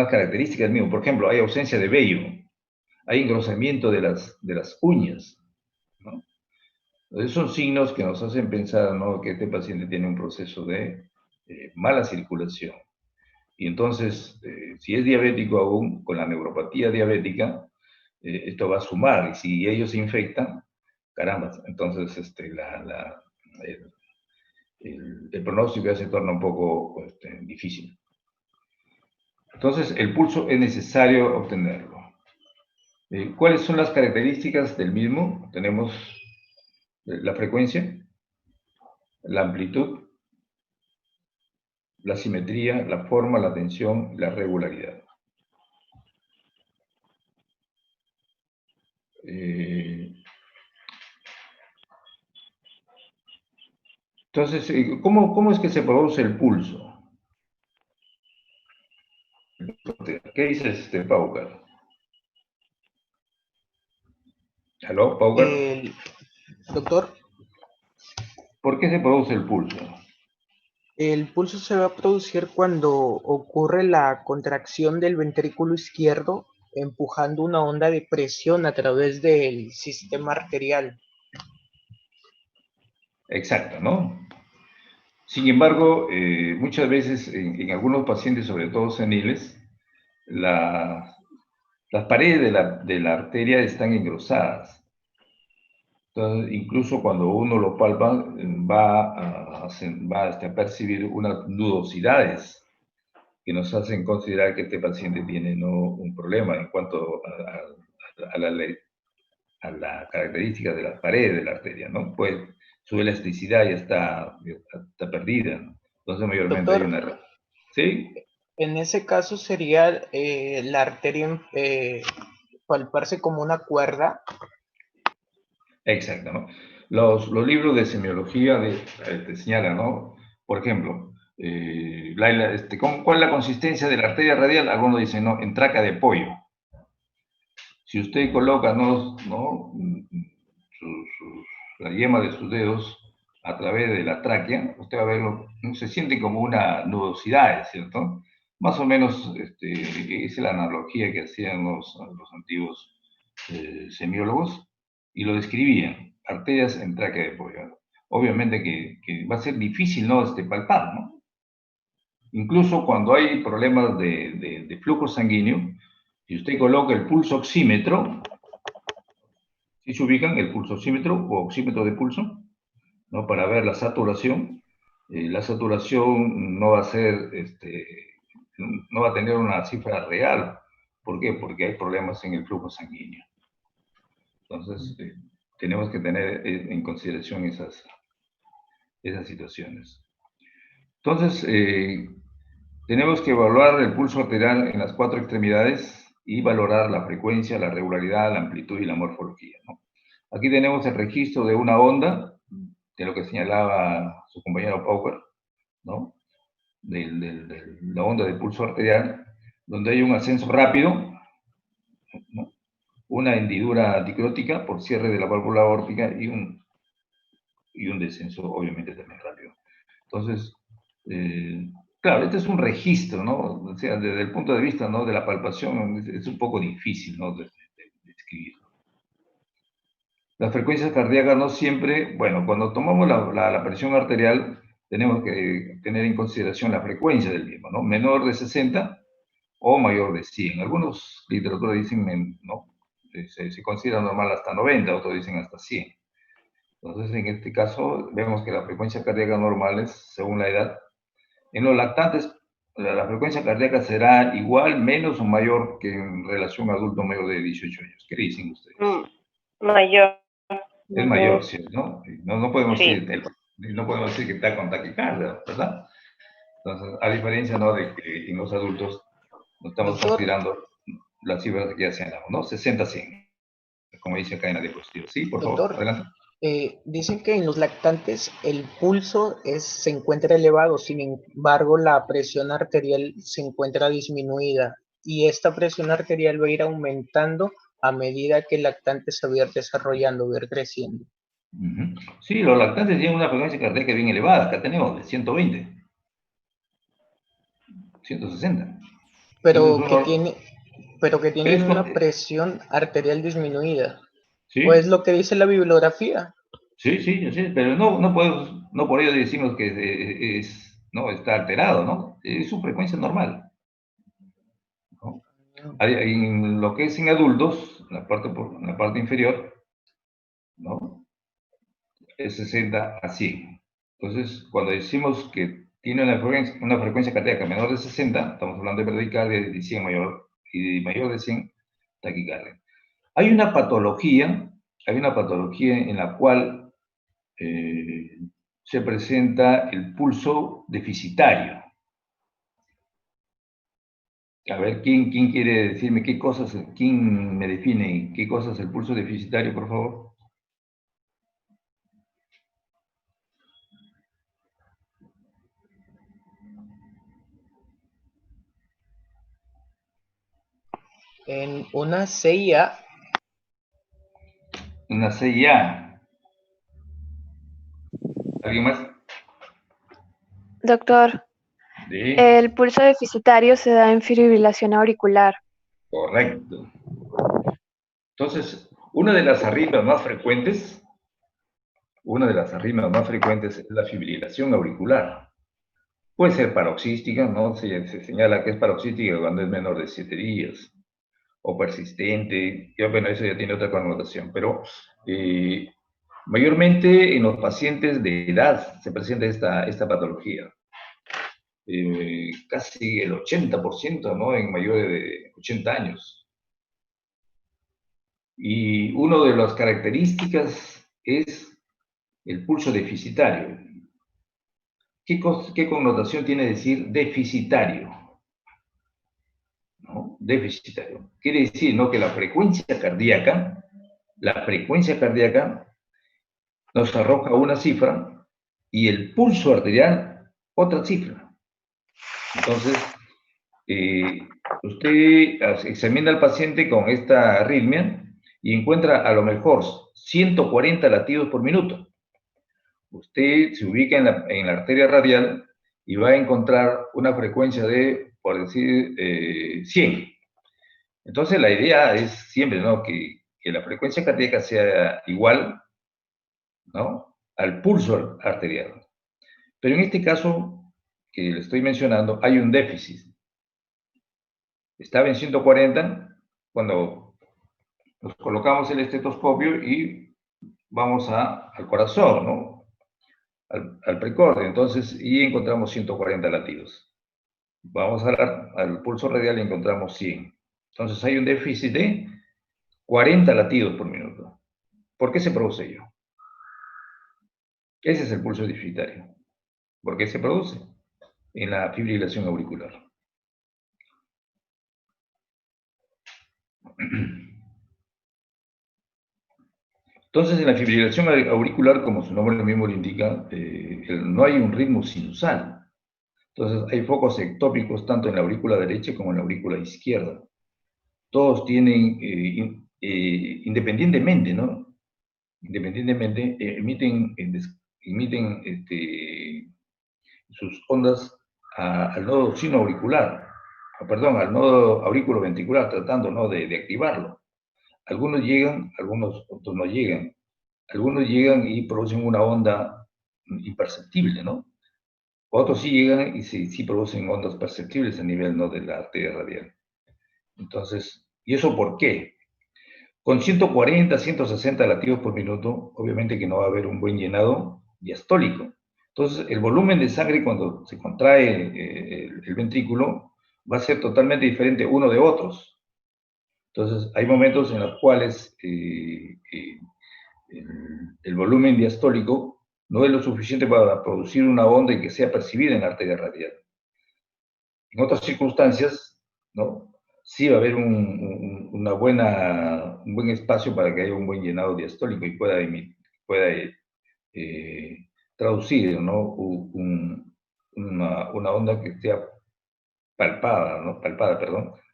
características mías. Por ejemplo, hay ausencia de vello, hay engrosamiento de las uñas, ¿no? Entonces son signos que nos hacen pensar, ¿no? que este paciente tiene un proceso de mala circulación. Y entonces, si es diabético aún, con la neuropatía diabética, esto va a sumar. Y si ellos se infectan, caramba, entonces el pronóstico ya se torna un poco difícil. Entonces, el pulso es necesario obtenerlo. ¿Cuáles son las características del mismo? Tenemos la frecuencia, la amplitud, la simetría, la forma, la tensión, la regularidad. Entonces, ¿cómo es que se produce el pulso? ¿Qué dices, Paucar? ¿Aló, Paucar? Doctor. ¿Por qué se produce el pulso? El pulso se va a producir cuando ocurre la contracción del ventrículo izquierdo, empujando una onda de presión a través del sistema arterial. Exacto, ¿no? Sin embargo, muchas veces en algunos pacientes, sobre todo seniles, las paredes de la arteria están engrosadas. Entonces, incluso cuando uno lo palpa, va a percibir unas nudosidades que nos hacen considerar que este paciente tiene un problema en cuanto a la característica de las paredes de la arteria, ¿no? Pues su elasticidad ya está perdida, ¿no? Entonces, mayormente hay una... ¿Sí? En ese caso sería la arteria palparse como una cuerda. Exacto, ¿no? Los libros de semiología te señalan, ¿no? Por ejemplo, ¿cuál es la consistencia de la arteria radial? Algunos dicen, no, en traca de pollo. Si usted coloca la yema de sus dedos a través de la tráquea, usted va a verlo, se siente como una nudosidad, ¿cierto? Más o menos es la analogía que hacían los antiguos semiólogos y lo describían, arterias en tráquea de pollo. Obviamente que va a ser difícil, ¿no?, palpar, ¿no? Incluso cuando hay problemas de flujo sanguíneo, si usted coloca el pulso oxímetro, ¿sí se ubican el pulso oxímetro o oxímetro de pulso? ¿No? Para ver la saturación no va a ser, no va a tener una cifra real. ¿Por qué? Porque hay problemas en el flujo sanguíneo. Entonces, tenemos que tener en consideración esas situaciones. Entonces, tenemos que evaluar el pulso arterial en las 4 extremidades y valorar la frecuencia, la regularidad, la amplitud y la morfología, ¿no? Aquí tenemos el registro de una onda, de lo que señalaba su compañero Power, ¿no? De la onda de pulso arterial, donde hay un ascenso rápido, ¿no? Una hendidura dicrótica por cierre de la válvula aórtica y un descenso, obviamente, también rápido. Entonces, claro, este es un registro, ¿no? O sea, desde el punto de vista, ¿no?, de la palpación, es un poco difícil, ¿no?, de escribirlo. Las frecuencias cardíacas no siempre, bueno, cuando tomamos la presión arterial, tenemos que tener en consideración la frecuencia del mismo, ¿no? Menor de 60 o mayor de 100. Algunos literaturas dicen, ¿no?, se considera normal hasta 90, otros dicen hasta 100. Entonces, en este caso, vemos que la frecuencia cardíaca normal es según la edad. En los lactantes, la frecuencia cardíaca será igual, menos o mayor que en relación a adulto mayor de 18 años. ¿Qué dicen ustedes? Mayor. Es mayor, ¿sí? ¿No? No podemos Sí. no podemos decir que está con taquicardia, ¿verdad? Entonces, a diferencia, ¿no?, de que en los adultos no estamos considerando las cifras que ya señalamos, ¿no? 60-100, como dice acá en la diapositiva. Sí, por favor, adelante. Dicen que en los lactantes el pulso se encuentra elevado, sin embargo la presión arterial se encuentra disminuida y esta presión arterial va a ir aumentando a medida que el lactante se va a ir desarrollando, va a ir creciendo. Sí, los lactantes tienen una frecuencia cardíaca bien elevada, acá tenemos de 120, 160. Pero que tienen una presión arterial disminuida. ¿Sí? ¿O es lo que dice la bibliografía? Sí, pero no por ello decimos que no está alterado, ¿no? Es su frecuencia normal, ¿no? En lo que es en adultos, en la parte inferior, ¿no?, es 60-100. Entonces, cuando decimos que tiene una frecuencia cardíaca menor de 60, estamos hablando de bradicardia, de 100 mayor de 100, taquicardia. Hay una patología en la cual se presenta el pulso deficitario. A ver, ¿quién quiere decirme quién me define qué cosa es el pulso deficitario, por favor? En una CIA. Una CIA. ¿Alguien más? Doctor, Sí. el pulso deficitario se da en fibrilación auricular. Correcto. Entonces, una de las arritmias más frecuentes una de las arritmias más frecuentes es la fibrilación auricular. Puede ser paroxística, ¿no? Se señala que es paroxística cuando es menor de 7 días, o persistente, ya, bueno, eso ya tiene otra connotación, pero mayormente en los pacientes de edad se presenta esta patología. Casi el 80%, ¿no? En mayores de 80 años. Y una de las características es el pulso deficitario. ¿Qué connotación tiene decir deficitario? ¿No? Deficitario. Quiere decir, ¿no?, que la frecuencia cardíaca nos arroja una cifra y el pulso arterial otra cifra. Entonces, usted examina al paciente con esta arritmia y encuentra a lo mejor 140 latidos por minuto. Usted se ubica en la arteria radial y va a encontrar una frecuencia de, por decir, 100. Entonces, la idea es siempre, ¿no?, que la frecuencia cardíaca sea igual, ¿no?, al pulso arterial. Pero en este caso que le estoy mencionando, hay un déficit. Estaba en 140 cuando nos colocamos el estetoscopio y vamos al corazón, ¿no?, al precordio. Entonces, y encontramos 140 latidos. Vamos al pulso radial y encontramos 100. Entonces, hay un déficit de 40 latidos por minuto. ¿Por qué se produce ello? Ese es el pulso deficitario. ¿Por qué se produce? En la fibrilación auricular. Entonces, en la fibrilación auricular, como su nombre mismo lo indica, no hay un ritmo sinusal. Entonces, hay focos ectópicos tanto en la aurícula derecha como en la aurícula izquierda. Todos tienen, independientemente, ¿no? Independientemente, emiten sus ondas al nodo sinoauricular, perdón, al nodo aurículo-ventricular, tratando, ¿no?, de activarlo. Algunos llegan, algunos otros no llegan. Algunos llegan y producen una onda imperceptible, ¿no? Otros sí llegan y sí producen ondas perceptibles a nivel, ¿no?, de la arteria radial. Entonces, ¿y eso por qué? Con 140, 160 latidos por minuto, obviamente que no va a haber un buen llenado diastólico. Entonces, el volumen de sangre cuando se contrae el ventrículo va a ser totalmente diferente uno de otros. Entonces, hay momentos en los cuales el volumen diastólico no es lo suficiente para producir una onda y que sea percibida en la arteria radial. En otras circunstancias, ¿no?, sí va a haber un buen espacio para que haya un buen llenado diastólico y pueda traducir, ¿no?, una onda que sea palpada,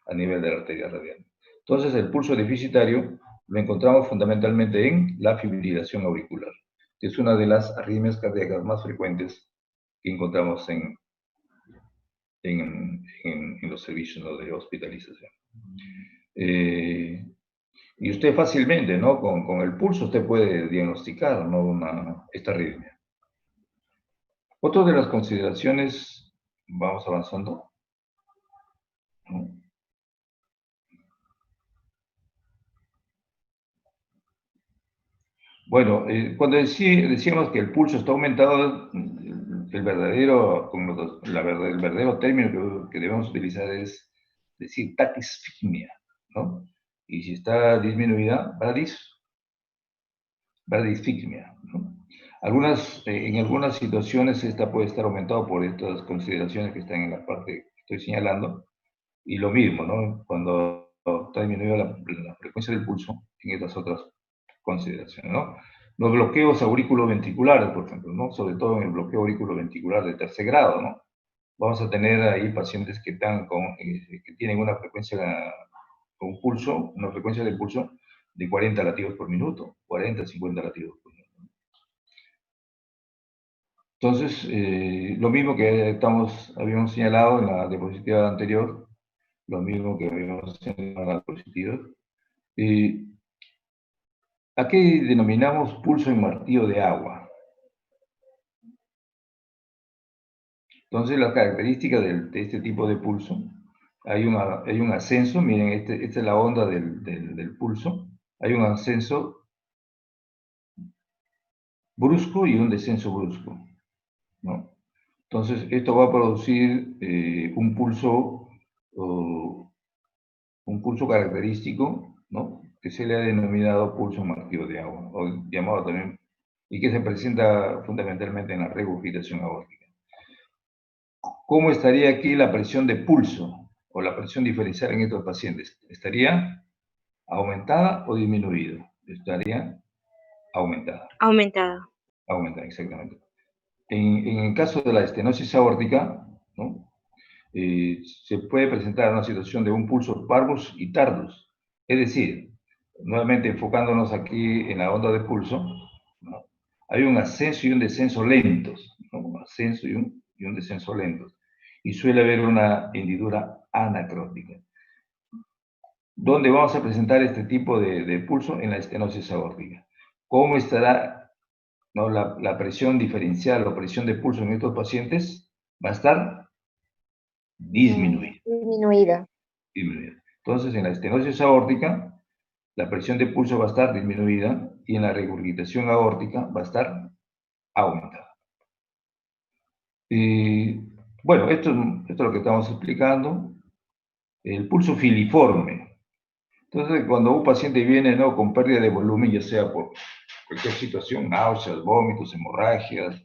a nivel de la arteria radial. Entonces, el pulso deficitario lo encontramos fundamentalmente en la fibrilación auricular, que es una de las arritmias cardíacas más frecuentes que encontramos en los servicios, ¿no?, de hospitalización. Y usted fácilmente, ¿no?, con el pulso usted puede diagnosticar, ¿no?, esta arritmia. Otra de las consideraciones, vamos avanzando, ¿no? Bueno, cuando decíamos que el pulso está aumentado, el verdadero término que debemos utilizar es decir taquisfigmia, ¿no? Y si está disminuida, bradisfigmia, ¿no? En algunas situaciones esta puede estar aumentada por estas consideraciones que están en la parte que estoy señalando, y lo mismo, ¿no?, cuando está disminuida la frecuencia del pulso en estas otras consideraciones, ¿no? Los bloqueos aurículo-ventriculares, por ejemplo, ¿no?, sobre todo en el bloqueo aurículo-ventricular de tercer grado, ¿no?, vamos a tener ahí pacientes que tienen una frecuencia con una frecuencia de pulso de 40 latidos por minuto, 40, 50 latidos por minuto. Entonces, lo mismo que habíamos señalado en la diapositiva anterior, lo mismo que habíamos señalado en la diapositiva, ¿A qué denominamos pulso en martillo de agua? Entonces, las características de este tipo de pulso, hay un ascenso, miren, esta es la onda del pulso, hay un ascenso brusco y un descenso brusco, ¿no? Entonces, esto va a producir un pulso característico, ¿no? Que se le ha denominado pulso en martillo de agua, o llamado también, y que se presenta fundamentalmente en la regurgitación aórtica. ¿Cómo estaría aquí la presión de pulso o la presión diferencial en estos pacientes? ¿Estaría aumentada o disminuida? Estaría aumentada. Aumentada. Aumentada, exactamente. En el caso de la estenosis aórtica, ¿no? Se puede presentar una situación de un pulso parvus y tardus. Es decir, nuevamente enfocándonos aquí en la onda de pulso, ¿no? Hay un ascenso y un descenso lentos, ¿no? Un ascenso y un descenso lentos. Y suele haber una hendidura anacrótica. ¿Dónde vamos a presentar este tipo de pulso? En la estenosis aórtica. ¿Cómo estará, no, la presión diferencial o presión de pulso en estos pacientes? Va a estar disminuida. Disminuida. Entonces, en la estenosis aórtica, la presión de pulso va a estar disminuida y en la regurgitación aórtica va a estar aumentada. Bueno, esto es lo que estamos explicando. El pulso filiforme. Entonces, cuando un paciente viene, ¿no?, con pérdida de volumen, ya sea por cualquier situación, náuseas, vómitos, hemorragias,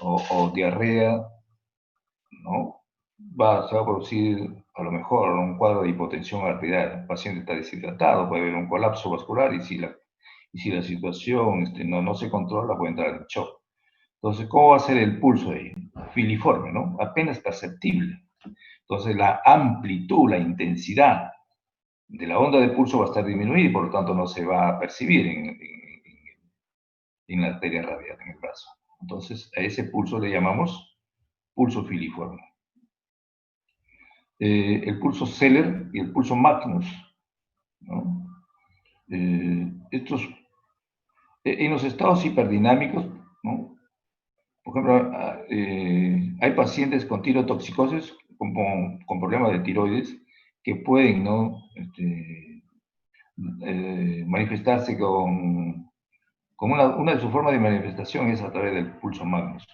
o diarrea, ¿no?, se va a producir a lo mejor un cuadro de hipotensión arterial. El paciente está deshidratado, puede haber un colapso vascular y si la situación no se controla, puede entrar en shock. Entonces, ¿cómo va a ser el pulso ahí? Filiforme, ¿no? Apenas perceptible. Entonces, la amplitud, la intensidad de la onda de pulso va a estar disminuida y por lo tanto no se va a percibir en la arteria radial, en el brazo. Entonces, a ese pulso le llamamos pulso filiforme. El pulso Zeller y el pulso Magnus, ¿no? Estos, en los estados hiperdinámicos, ¿no?, por ejemplo, hay pacientes con tirotoxicosis, con problemas de tiroides, que pueden, ¿no?, manifestarse con una de sus formas de manifestación es a través del pulso Magnus.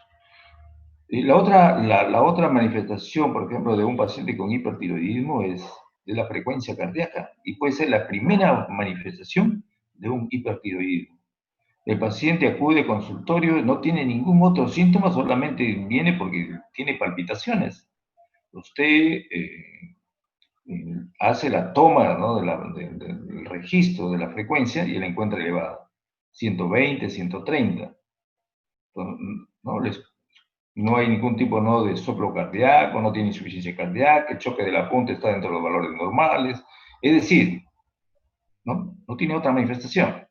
Y la otra manifestación, por ejemplo, de un paciente con hipertiroidismo es de la frecuencia cardíaca y puede ser la primera manifestación de un hipertiroidismo. El paciente acude al consultorio, no tiene ningún otro síntoma, solamente viene porque tiene palpitaciones. Usted hace la toma, ¿no?, del registro de la frecuencia y la encuentra elevada. 120, 130. No hay ningún tipo, ¿no?, de soplo cardíaco, no tiene insuficiencia cardíaca, el choque de la punta está dentro de los valores normales. Es decir, no tiene otra manifestación.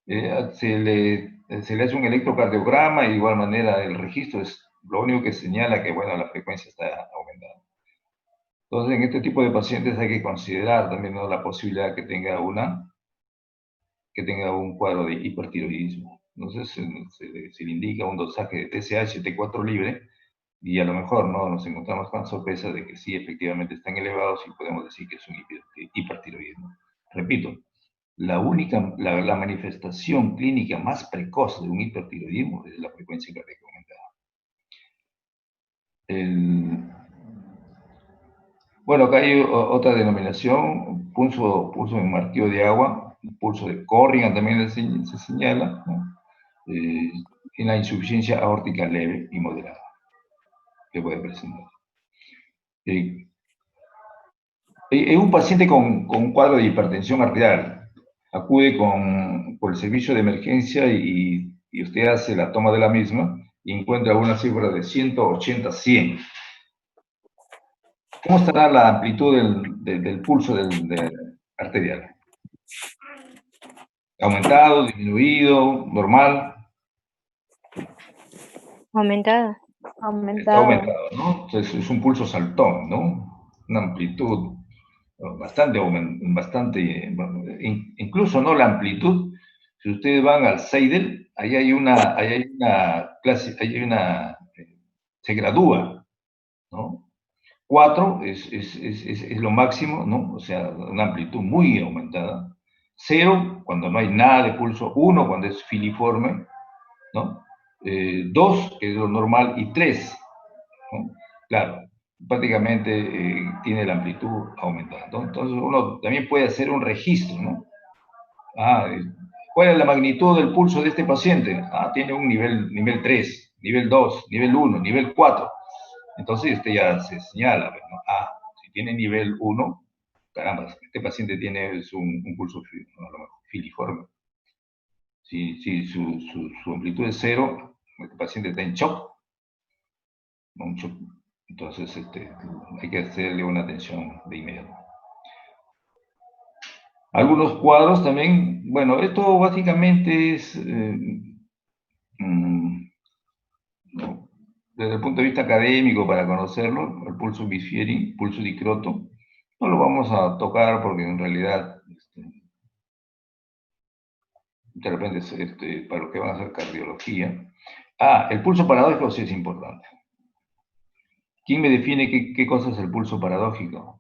Se le hace un electrocardiograma y de igual manera el registro es lo único que señala que, bueno, la frecuencia está aumentada. Entonces, en este tipo de pacientes hay que considerar también, ¿no?, la posibilidad que tenga un cuadro de hipertiroidismo. Entonces, se le indica un dosaje de TSH T4 libre y a lo mejor, ¿no?, nos encontramos con la sorpresa de que sí, efectivamente están elevados y podemos decir que es un hipertiroidismo. Repito, la manifestación clínica más precoz de un hipertiroidismo es la frecuencia cardíaca aumentada. Bueno, acá hay otra denominación, pulso en martillo de agua, pulso de Corrigan también se señala, ¿no?, en la insuficiencia aórtica leve y moderada que puede presentar. En un paciente con un cuadro de hipertensión arterial, acude por el servicio de emergencia y usted hace la toma de la misma y encuentra una cifra de 180-100. ¿Cómo estará la amplitud del pulso arterial? ¿Aumentado, disminuido, normal? Aumentada. Está aumentado, ¿no? Entonces es un pulso saltón, ¿no? Una amplitud bastante, incluso incluso no la amplitud. Si ustedes van al Seidel, ahí hay una clase, se gradúa, ¿no? 4 es lo máximo, ¿no? O sea, una amplitud muy aumentada. 0, cuando no hay nada de pulso. 1, cuando es filiforme, ¿no? 2, que es lo normal, y 3, ¿no? Claro, prácticamente tiene la amplitud aumentada, ¿no? Entonces uno también puede hacer un registro, ¿no? ¿Cuál es la magnitud del pulso de este paciente? Tiene un nivel 3, nivel 2, nivel 1, nivel 4. Entonces este ya se señala, ¿no? Si tiene nivel 1, caramba, este paciente tiene un pulso filiforme. Si su amplitud es 0, este paciente está en shock. Entonces hay que hacerle una atención de inmediato. Algunos cuadros también, bueno, esto básicamente es, desde el punto de vista académico, para conocerlo, el pulso Bifieri, pulso di Croto, no lo vamos a tocar porque en realidad, de repente, para los que van a hacer cardiología. El pulso paradójico sí es importante. ¿Quién me define qué cosa es el pulso paradójico?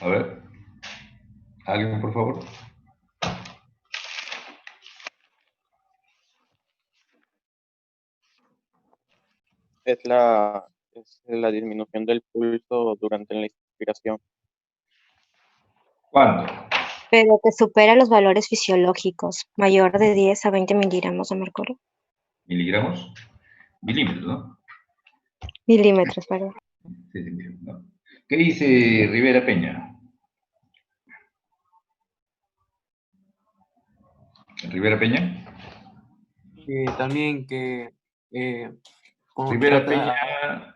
A ver, ¿alguien, por favor? Es la disminución del pulso durante la inspiración. ¿Cuánto? Pero que supera los valores fisiológicos, mayor de 10 a 20 miligramos de mercurio. ¿Miligramos? Milímetros, ¿no? Milímetros, perdón. Sí, ¿no? ¿Qué dice Rivera Peña? ¿Rivera Peña? También que... Rivera Peña...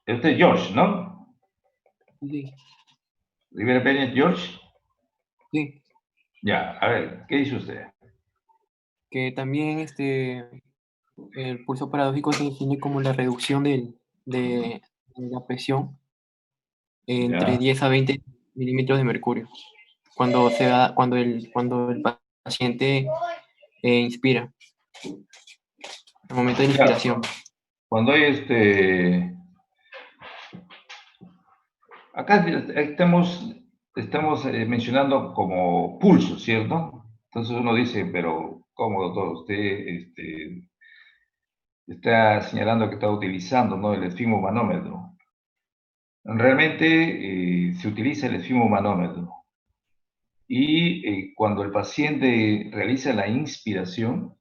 Este es George, ¿no? Sí. ¿Rivera Peña es George? Sí. Ya, a ver, ¿qué dice usted? Que también el pulso paradójico se define como la reducción de la presión entre 10 a 20 milímetros de mercurio cuando el paciente inspira, al momento de la inspiración. Cuando hay acá estamos mencionando como pulso, ¿cierto? Entonces uno dice, pero ¿cómo, doctor? Usted está señalando que está utilizando, ¿no?, el esfigmomanómetro. Realmente se utiliza el esfigmomanómetro. Y cuando el paciente realiza la inspiración,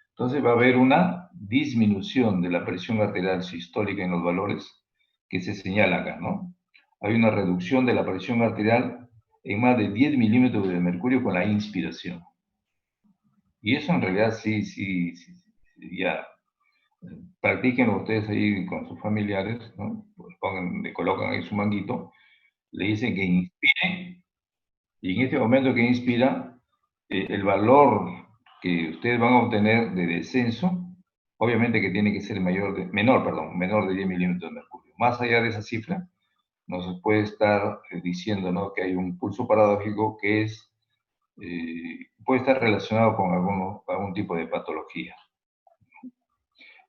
entonces va a haber una disminución de la presión arterial sistólica en los valores que se señala acá, ¿no? Hay una reducción de la presión arterial en más de 10 milímetros de mercurio con la inspiración. Y eso en realidad sí, ya. Practíquenlo ustedes ahí con sus familiares, ¿no? Pues le colocan ahí su manguito, le dicen que inspire, y en este momento que inspira, el valor que ustedes van a obtener de descenso, obviamente que tiene que ser menor de 10 milímetros de mercurio. Más allá de esa cifra, no se puede estar diciendo, ¿no?, que hay un pulso paradójico que puede estar relacionado con algún tipo de patología.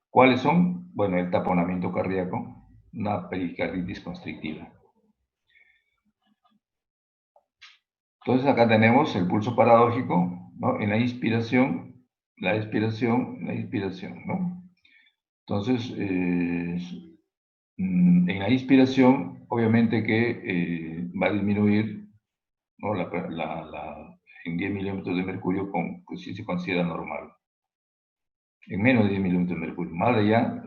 ¿Cuáles son? Bueno, el taponamiento cardíaco, una pericarditis constrictiva. Entonces acá tenemos el pulso paradójico, ¿no?, en la inspiración, la expiración, la inspiración, ¿no? Entonces, en la inspiración, obviamente que va a disminuir, ¿no?, en 10 milímetros de mercurio, pues sí se considera normal. En menos de 10 milímetros de mercurio. Más allá,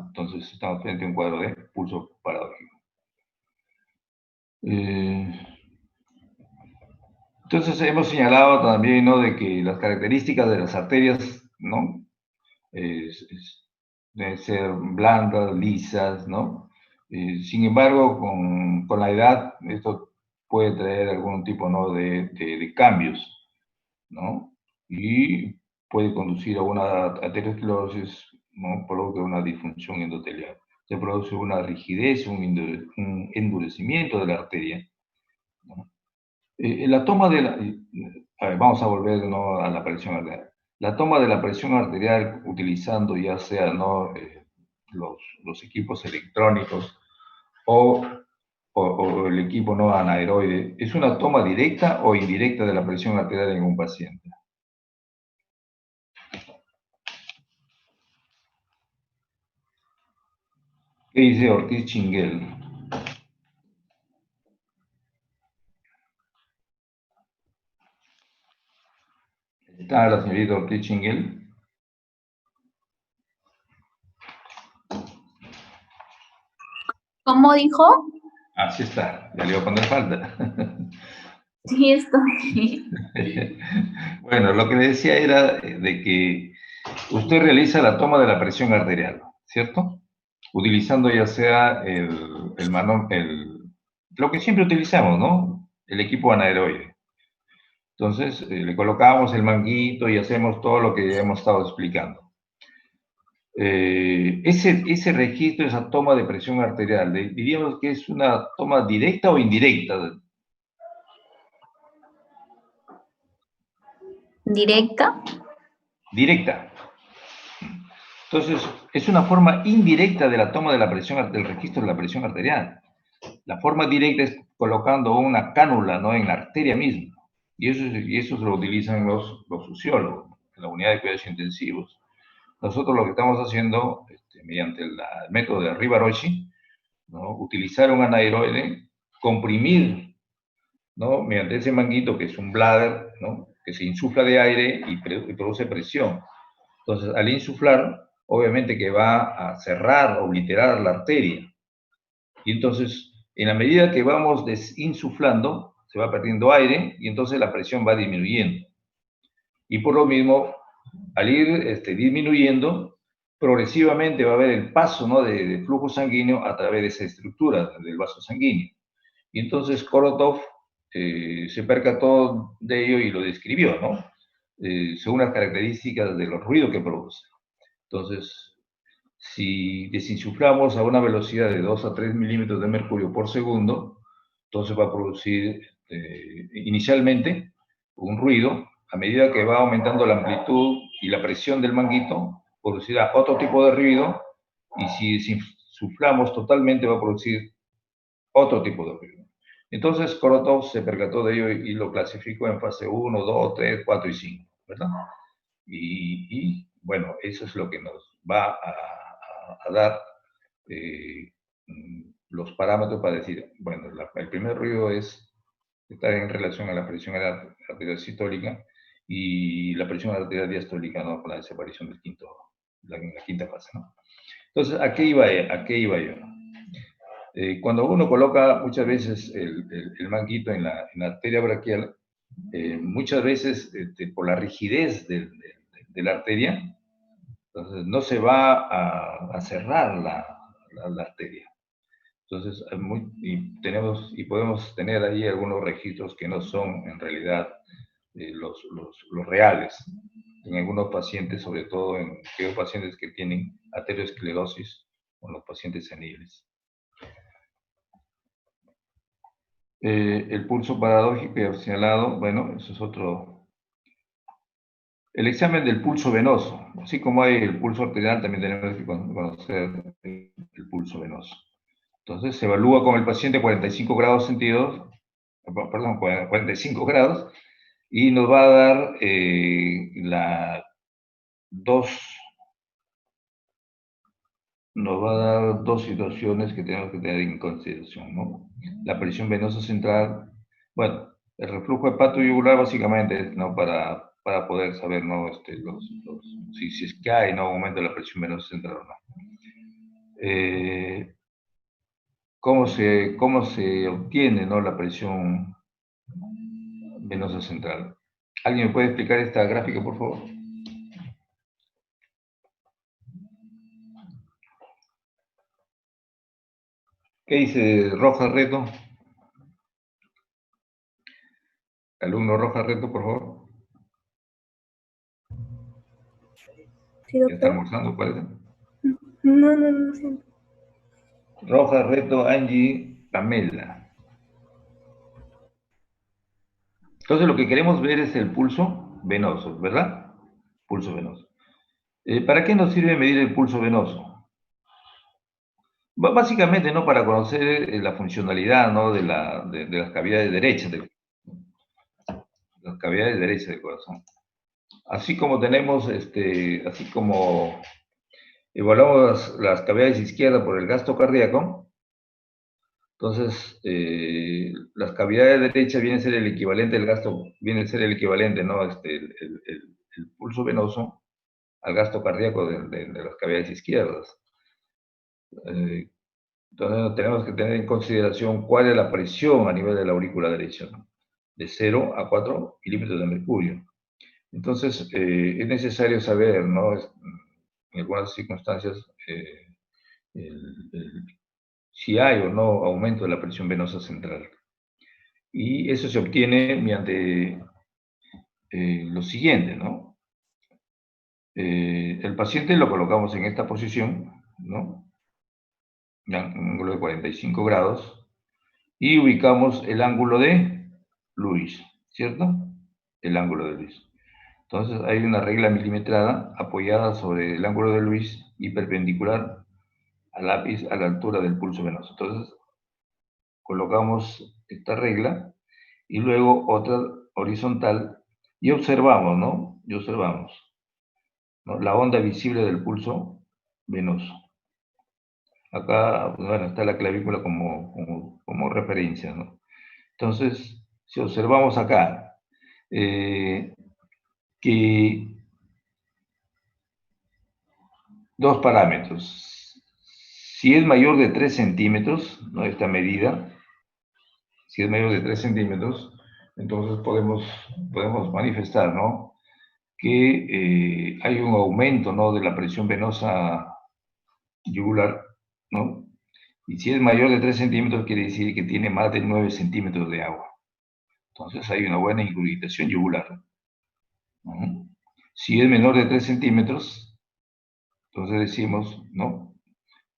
entonces estamos frente a un cuadro de pulso paradójico. Entonces hemos señalado también, ¿no?, de que las características de las arterias, ¿no?, deben ser blandas, lisas, ¿no? Sin embargo, con la edad, esto puede traer algún tipo, ¿no?, de cambios, ¿no? Y puede conducir a una aterosclerosis, ¿no?, por lo que una disfunción endotelial. se produce una rigidez, un endurecimiento de la arteria, ¿no? La toma de la... a ver, vamos a volver, ¿no?, a la presión arterial. La toma de la presión arterial utilizando ya sea, ¿no?, los equipos electrónicos o el equipo no anaeroide, ¿es una toma directa o indirecta de la presión arterial en un paciente? ¿Qué dice Ortiz Chinguel? ¿Está la señorita Ortiz Chinguel? ¿Cómo dijo? Así está, ya le voy a poner falta. Sí, estoy. Bueno, lo que le decía era de que usted realiza la toma de la presión arterial, ¿cierto? Utilizando ya sea lo que siempre utilizamos, ¿no? El equipo anaeroide. Entonces, le colocamos el manguito y hacemos todo lo que hemos estado explicando. Ese registro, esa toma de presión arterial, diríamos que es una toma directa o indirecta. ¿Directa? Directa. Entonces, es una forma indirecta de la toma de la presión, del registro de la presión arterial. La forma directa es colocando una cánula, ¿no?, en la arteria misma. Y eso lo utilizan los fisiólogos en la unidad de cuidados intensivos. Nosotros lo que estamos haciendo, mediante el método de Riva-Rossi, ¿no?, utilizar un anaeroide, comprimir, ¿no?, mediante ese manguito que es un bladder, ¿no?, que se insufla de aire y produce presión. Entonces, al insuflar, obviamente que va a cerrar, obliterar la arteria. Y entonces, en la medida que vamos desinsuflando, se va perdiendo aire y entonces la presión va disminuyendo. Y por lo mismo, al ir disminuyendo, progresivamente va a haber el paso, ¿no?, de flujo sanguíneo a través de esa estructura del vaso sanguíneo. Y entonces Korotov se percató de ello y lo describió, ¿no?, según las características de los ruidos que produce. Entonces, si desinsuflamos a una velocidad de 2 a 3 milímetros de mercurio por segundo, entonces va a producir inicialmente un ruido. A medida que va aumentando la amplitud y la presión del manguito, producirá otro tipo de ruido, y si desinsuflamos totalmente va a producir otro tipo de ruido. Entonces Korotov se percató de ello y lo clasificó en fase 1, 2, 3, 4 y 5, ¿verdad? Y bueno, eso es lo que nos va a dar los parámetros para decir, bueno, el primer ruido está en relación a la presión arterial sistólica y la presión arterial diastólica, ¿no?, con la desaparición del la quinta fase, ¿no? Entonces, ¿a qué iba yo? Cuando uno coloca muchas veces el manguito en la arteria braquial, muchas veces por la rigidez de la arteria, entonces no se va a cerrar la arteria. Entonces, podemos tener ahí algunos registros que no son en realidad los reales. En algunos pacientes, sobre todo en aquellos pacientes que tienen aterosclerosis o los pacientes seniles. El pulso paradójico y señalado, bueno, eso es otro. El examen del pulso venoso, así como hay el pulso arterial, también tenemos que conocer el pulso venoso. Entonces se evalúa con el paciente 45 grados centígrados, perdón, 45 grados, y nos va a dar dos situaciones que tenemos que tener en consideración, ¿no? La presión venosa central, bueno, el reflujo hepatoyugular básicamente, ¿no?, para poder saber, ¿no?, si es que hay, ¿no?, aumento de la presión venosa central o no. ¿Cómo se obtiene, ¿no?, la presión venosa central? ¿Alguien me puede explicar esta gráfica, por favor? ¿Qué dice Rojas Reto? Alumno Rojas Reto, por favor. Sí, ¿Ya está doctor. almorzando, parece? No. Roja, Reto, Angie, Pamela. Entonces lo que queremos ver es el pulso venoso, ¿verdad? Pulso venoso. ¿Para qué nos sirve medir el pulso venoso? Básicamente, ¿no? Para conocer la funcionalidad, ¿no? de las cavidades derechas del corazón. Así como tenemos, así como evaluamos las cavidades izquierdas por el gasto cardíaco, entonces las cavidades derechas vienen a ser el equivalente del gasto, viene a ser el equivalente, ¿no? El pulso venoso al gasto cardíaco de las cavidades izquierdas. Entonces tenemos que tener en consideración cuál es la presión a nivel de la aurícula derecha, ¿no? De 0 a 4 milímetros de mercurio. Entonces es necesario saber, ¿no? En algunas circunstancias, si hay o no aumento de la presión venosa central. Y eso se obtiene mediante lo siguiente, ¿no? El paciente lo colocamos en esta posición, ¿no? Un ángulo de 45 grados, y ubicamos el ángulo de Lewis, ¿cierto? El ángulo de Lewis. Entonces hay una regla milimetrada apoyada sobre el ángulo de Lewis y perpendicular al ápice a la altura del pulso venoso. Entonces colocamos esta regla y luego otra horizontal y observamos, ¿no? Y observamos, ¿no? La onda visible del pulso venoso. Acá, bueno, está la clavícula como referencia, ¿no? Entonces, si observamos acá que dos parámetros, si es mayor de 3 centímetros, ¿no? Esta medida, si es mayor de 3 centímetros, entonces podemos manifestar, ¿no? Que hay un aumento, ¿no? De la presión venosa yugular, ¿no? Y si es mayor de 3 centímetros, quiere decir que tiene más de 9 centímetros de agua. Entonces hay una buena ingurgitación yugular. Si es menor de 3 centímetros, entonces decimos, ¿no?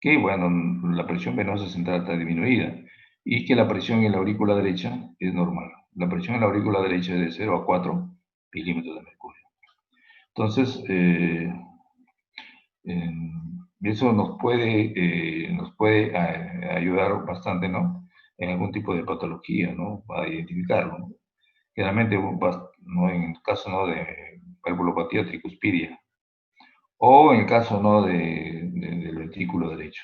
Que, bueno, la presión venosa central está disminuida y que la presión en la aurícula derecha es normal. La presión en la aurícula derecha es de 0 a 4 milímetros de mercurio. Entonces, eso nos puede ayudar bastante, ¿no? En algún tipo de patología, ¿no? Para identificarlo, ¿no? Generalmente, ¿no? En el caso, ¿no? De valvulopatía tricuspidia, o en el caso, ¿no? del ventrículo derecho.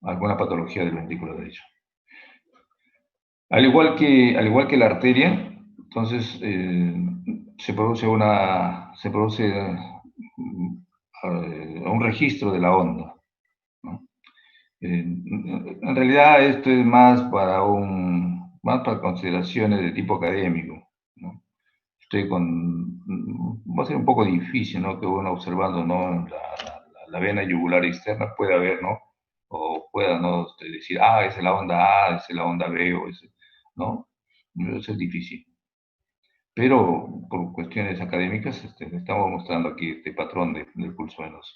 Alguna patología del ventrículo derecho. Al igual que la arteria, entonces se produce un registro de la onda, ¿no? En realidad esto es más para consideraciones de tipo académico, ¿no? Va a ser un poco difícil, ¿no? Que uno observando, ¿no? la vena yugular externa pueda ver, ¿no? O pueda, ¿no? Decir, esa es la onda A, esa es la onda B, o ese, ¿no? Eso es difícil. Pero por cuestiones académicas estamos mostrando aquí este patrón del pulso venoso.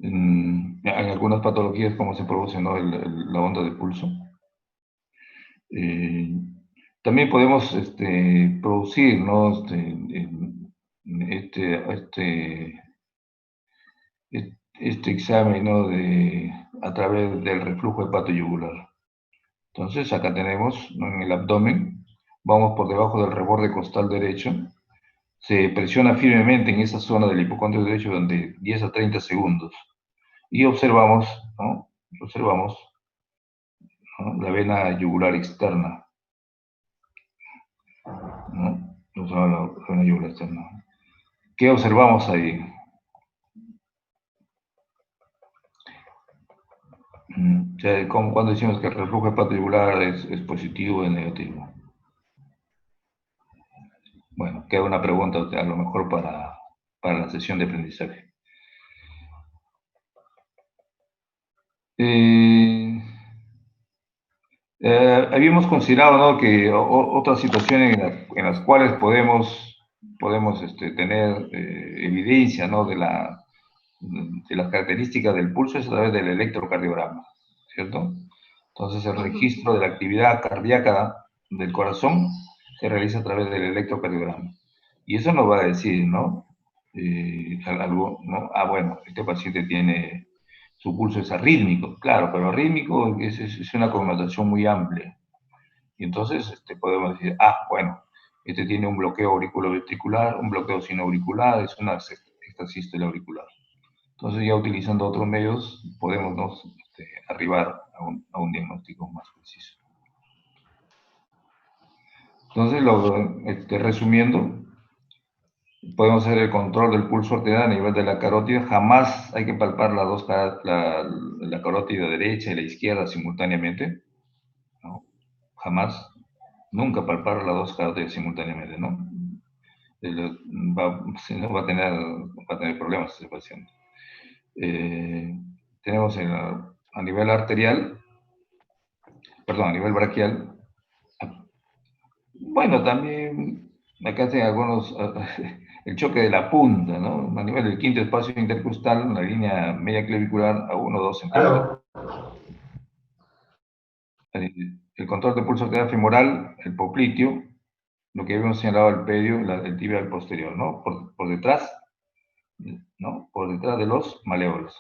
En algunas patologías, como se produce, ¿no? la onda de pulso. También podemos producir, ¿no? Este examen, ¿no? A través del reflujo hepatoyugular. Entonces, acá tenemos, ¿no? En el abdomen, vamos por debajo del reborde costal derecho, se presiona firmemente en esa zona del hipocondrio derecho durante 10 a 30 segundos. Y observamos, ¿no? Observamos, ¿no? La vena yugular externa, ¿no? Observamos la vena yugular externa. ¿Qué observamos ahí? O sea, como cuando decimos que el reflujo hepatoyugular es positivo o negativo. Bueno, queda una pregunta a lo mejor para la sesión de aprendizaje. Habíamos considerado, ¿no? Que otras situaciones en las cuales podemos tener evidencia, ¿no? de la de las características del pulso es a través del electrocardiograma, ¿cierto? Entonces el registro de la actividad cardíaca del corazón se realiza a través del electrocardiograma. Y eso nos va a decir, ¿no? Algo, ¿no? Ah, bueno, este paciente tiene, su pulso es arrítmico, claro, pero arrítmico es una connotación muy amplia. Y entonces podemos decir, ah, bueno, este tiene un bloqueo auriculoventricular, un bloqueo sinoauricular, es una extrasístole auricular. Entonces ya utilizando otros medios podemos arribar a un diagnóstico más preciso. Entonces, resumiendo, podemos hacer el control del pulso arterial a nivel de la carótida. Jamás hay que palpar la carótida derecha y la izquierda simultáneamente, ¿no? Jamás, nunca palpar las dos carótidas simultáneamente, ¿no? Si no va a tener problemas ese paciente. Tenemos a nivel arterial, perdón, a nivel braquial. Bueno, también acá tengo algunos, el choque de la punta, ¿no? A nivel del quinto espacio intercostal, la línea media clavicular a 1 o 2 centímetros. El control de pulso arterial femoral, el popliteo, lo que habíamos señalado el pedio, el tibial posterior, ¿no? Por detrás, ¿no? Por detrás de los maleolos.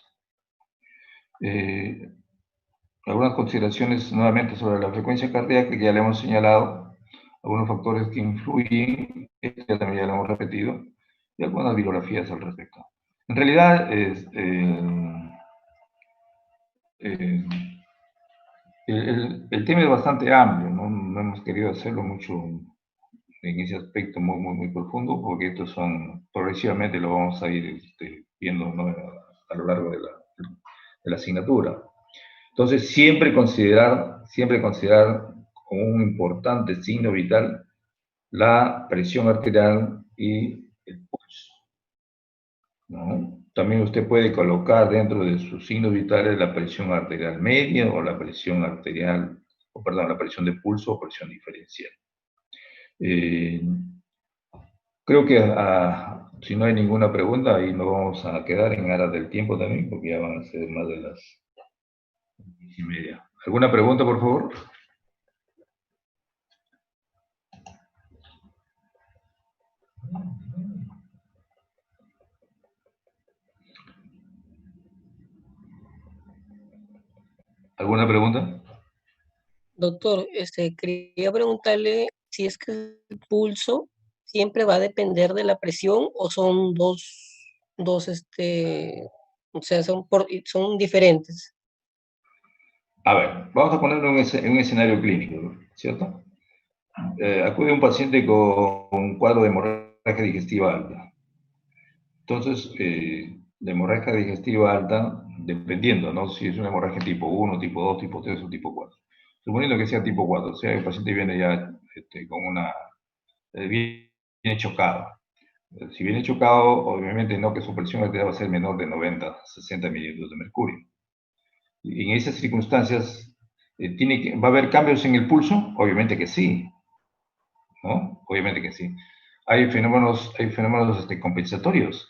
Algunas consideraciones nuevamente sobre la frecuencia cardíaca que ya le hemos señalado, algunos factores que influyen, esto ya también ya lo hemos repetido, y algunas bibliografías al respecto. En realidad, el tema es bastante amplio, no hemos querido hacerlo mucho en ese aspecto muy profundo, porque estos son, progresivamente lo vamos a ir viendo, ¿no? A lo largo de la asignatura. Entonces, siempre considerar como un importante signo vital la presión arterial y el pulso, ¿no? También usted puede colocar dentro de sus signos vitales la presión arterial media o la presión arterial, la presión de pulso o presión diferencial. Creo que si no hay ninguna pregunta, ahí nos vamos a quedar en aras del tiempo también, porque ya van a ser más de las 10:30. ¿Alguna pregunta, por favor? ¿Alguna pregunta? Doctor, quería preguntarle si es que el pulso siempre va a depender de la presión o son o sea, son diferentes. A ver, vamos a ponerlo en un escenario clínico, ¿cierto? Acude un paciente con un cuadro de hemorragia digestiva alta. Entonces, la hemorragia digestiva alta, dependiendo, ¿no? Si es una hemorragia tipo 1, tipo 2, tipo 3 o tipo 4. Suponiendo que sea tipo 4, o sea, el paciente viene ya con viene chocado. Si viene chocado, obviamente no que su presión arterial va a ser menor de 90, 60 mililitros de mercurio. Y en esas circunstancias, ¿va a haber cambios en el pulso? Obviamente que sí, ¿no? Obviamente que sí. Hay fenómenos compensatorios.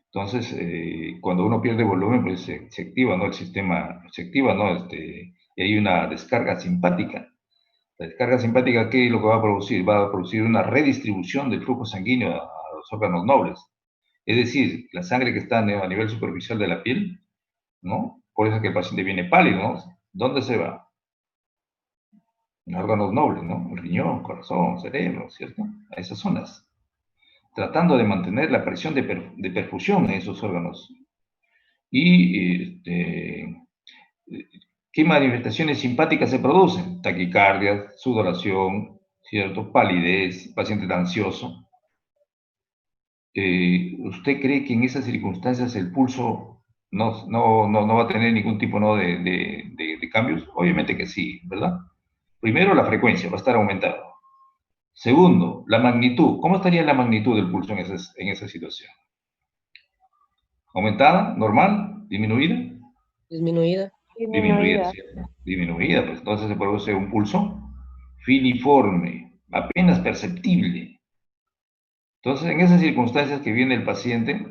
Entonces, cuando uno pierde volumen, pues se activa, ¿no? El sistema, se activa, ¿no? Y hay una descarga simpática. La descarga simpática, ¿qué es lo que va a producir? Va a producir una redistribución del flujo sanguíneo a los órganos nobles. Es decir, la sangre que está a nivel superficial de la piel, ¿no? Por eso es que el paciente viene pálido, ¿no? ¿Dónde se va? En órganos nobles, ¿no? El riñón, corazón, cerebro, ¿cierto? A esas zonas. Tratando de mantener la presión de perfusión en esos órganos. Y ¿qué manifestaciones simpáticas se producen? Taquicardia, sudoración, ¿cierto? Palidez, paciente ansioso. ¿Usted cree que en esas circunstancias el pulso no va a tener ningún tipo de cambios? Obviamente que sí, ¿verdad? Primero, la frecuencia va a estar aumentada. Segundo, la magnitud. ¿Cómo estaría la magnitud del pulso en esa situación? ¿Aumentada? ¿Normal? ¿Disminuida? Disminuida. Disminuida, ¿cierto? Disminuida, pues entonces se produce un pulso filiforme, apenas perceptible. Entonces, en esas circunstancias que viene el paciente,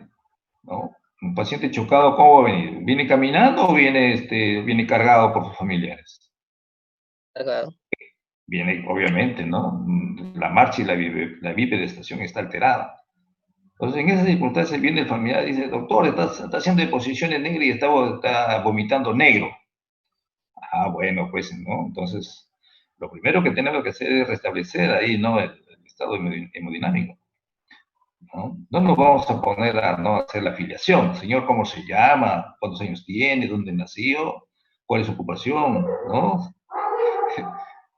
¿no? Un paciente chocado, ¿cómo va a venir? ¿Viene caminando o viene cargado por sus familiares? Cargado. Viene, obviamente, ¿no? La marcha y la bipedestación está alterada. Entonces, en esas circunstancias viene el familiar y dice, doctor, está haciendo deposiciones negras y está vomitando negro. Ah, bueno, pues, ¿no? Entonces, lo primero que tenemos que hacer es restablecer ahí, ¿no? El estado hemodinámico. No nos vamos a poner a no hacer la afiliación. Señor, ¿cómo se llama? ¿Cuántos años tiene? ¿Dónde nació? ¿Cuál es su ocupación? ¿No?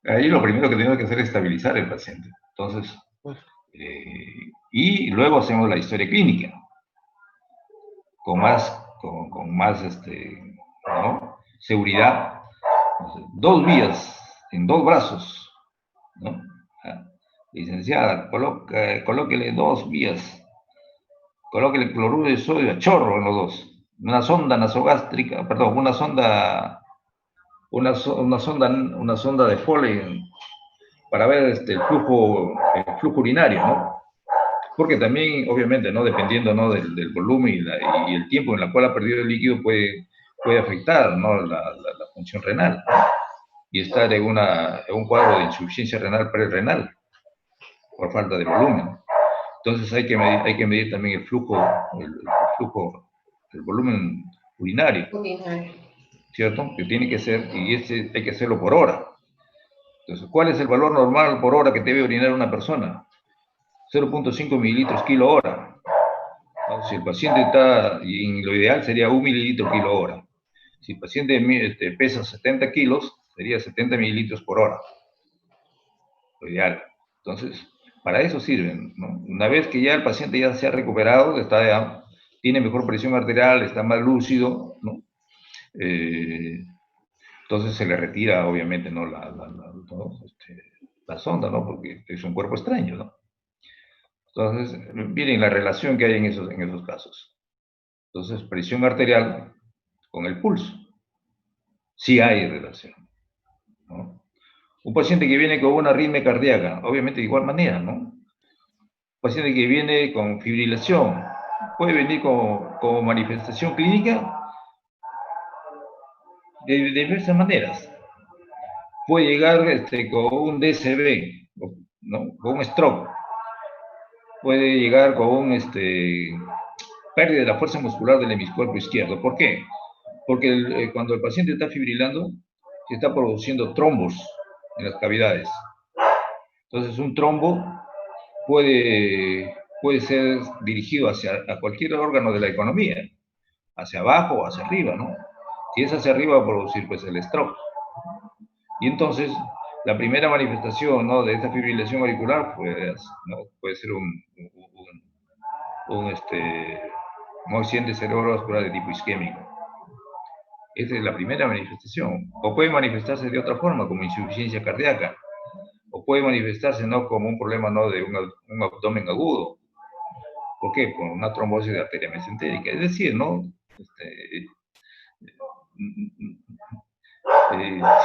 Ahí lo primero que tenemos que hacer es estabilizar al paciente. Entonces, y luego hacemos la historia clínica. Con más ¿no? Seguridad. Entonces, 2 vías, en 2 brazos, ¿no? Licenciada, colóquele 2 vías. Colóquele cloruro de sodio a chorro en los 2. Una sonda nasogástrica, perdón, una sonda de Foley para ver el flujo urinario, ¿no? Porque también, obviamente, ¿no? Dependiendo, ¿no? del volumen y el tiempo en el cual ha perdido el líquido puede afectar, ¿no? la función renal y estar en un cuadro de insuficiencia renal prerrenal por falta de volumen. Entonces hay que medir también el flujo, el volumen urinario, ¿cierto? Que tiene que ser, y hay que hacerlo por hora. Entonces, ¿cuál es el valor normal por hora que debe orinar una persona? 0.5 mililitros kilo hora. ¿No? Si el paciente está, y lo ideal sería 1 mililitro kilo hora. Si el paciente pesa 70 kilos, sería 70 mililitros por hora. Lo ideal. Entonces, para eso sirven, ¿no? Una vez que ya el paciente ya se ha recuperado, tiene mejor presión arterial, está más lúcido, ¿no? Entonces se le retira, obviamente, ¿no? La sonda, ¿no? Porque es un cuerpo extraño, ¿no? Entonces, miren la relación que hay en esos casos. Entonces, presión arterial con el pulso. Sí hay relación, ¿no? Un paciente que viene con una arritmia cardíaca, obviamente de igual manera, ¿no? Un paciente que viene con fibrilación, puede venir como manifestación clínica de diversas maneras. Puede llegar con un DCB, ¿no? Con un stroke. Puede llegar con pérdida de la fuerza muscular del hemiscuerpo izquierdo. ¿Por qué? Porque cuando el paciente está fibrilando, se está produciendo trombos en las cavidades. Entonces, un trombo puede ser dirigido a cualquier órgano de la economía, hacia abajo o hacia arriba, ¿no? Si es hacia arriba, va a producir pues el stroke. Y entonces, la primera manifestación, ¿no? De esta fibrilación auricular puede ser un accidente cerebrovascular de tipo isquémico. Esa es la primera manifestación. O puede manifestarse de otra forma, como insuficiencia cardíaca. O puede manifestarse, ¿no? Como un problema, ¿no? De un abdomen agudo. ¿Por qué? Por una trombosis de arteria mesentérica. Es decir, ¿no?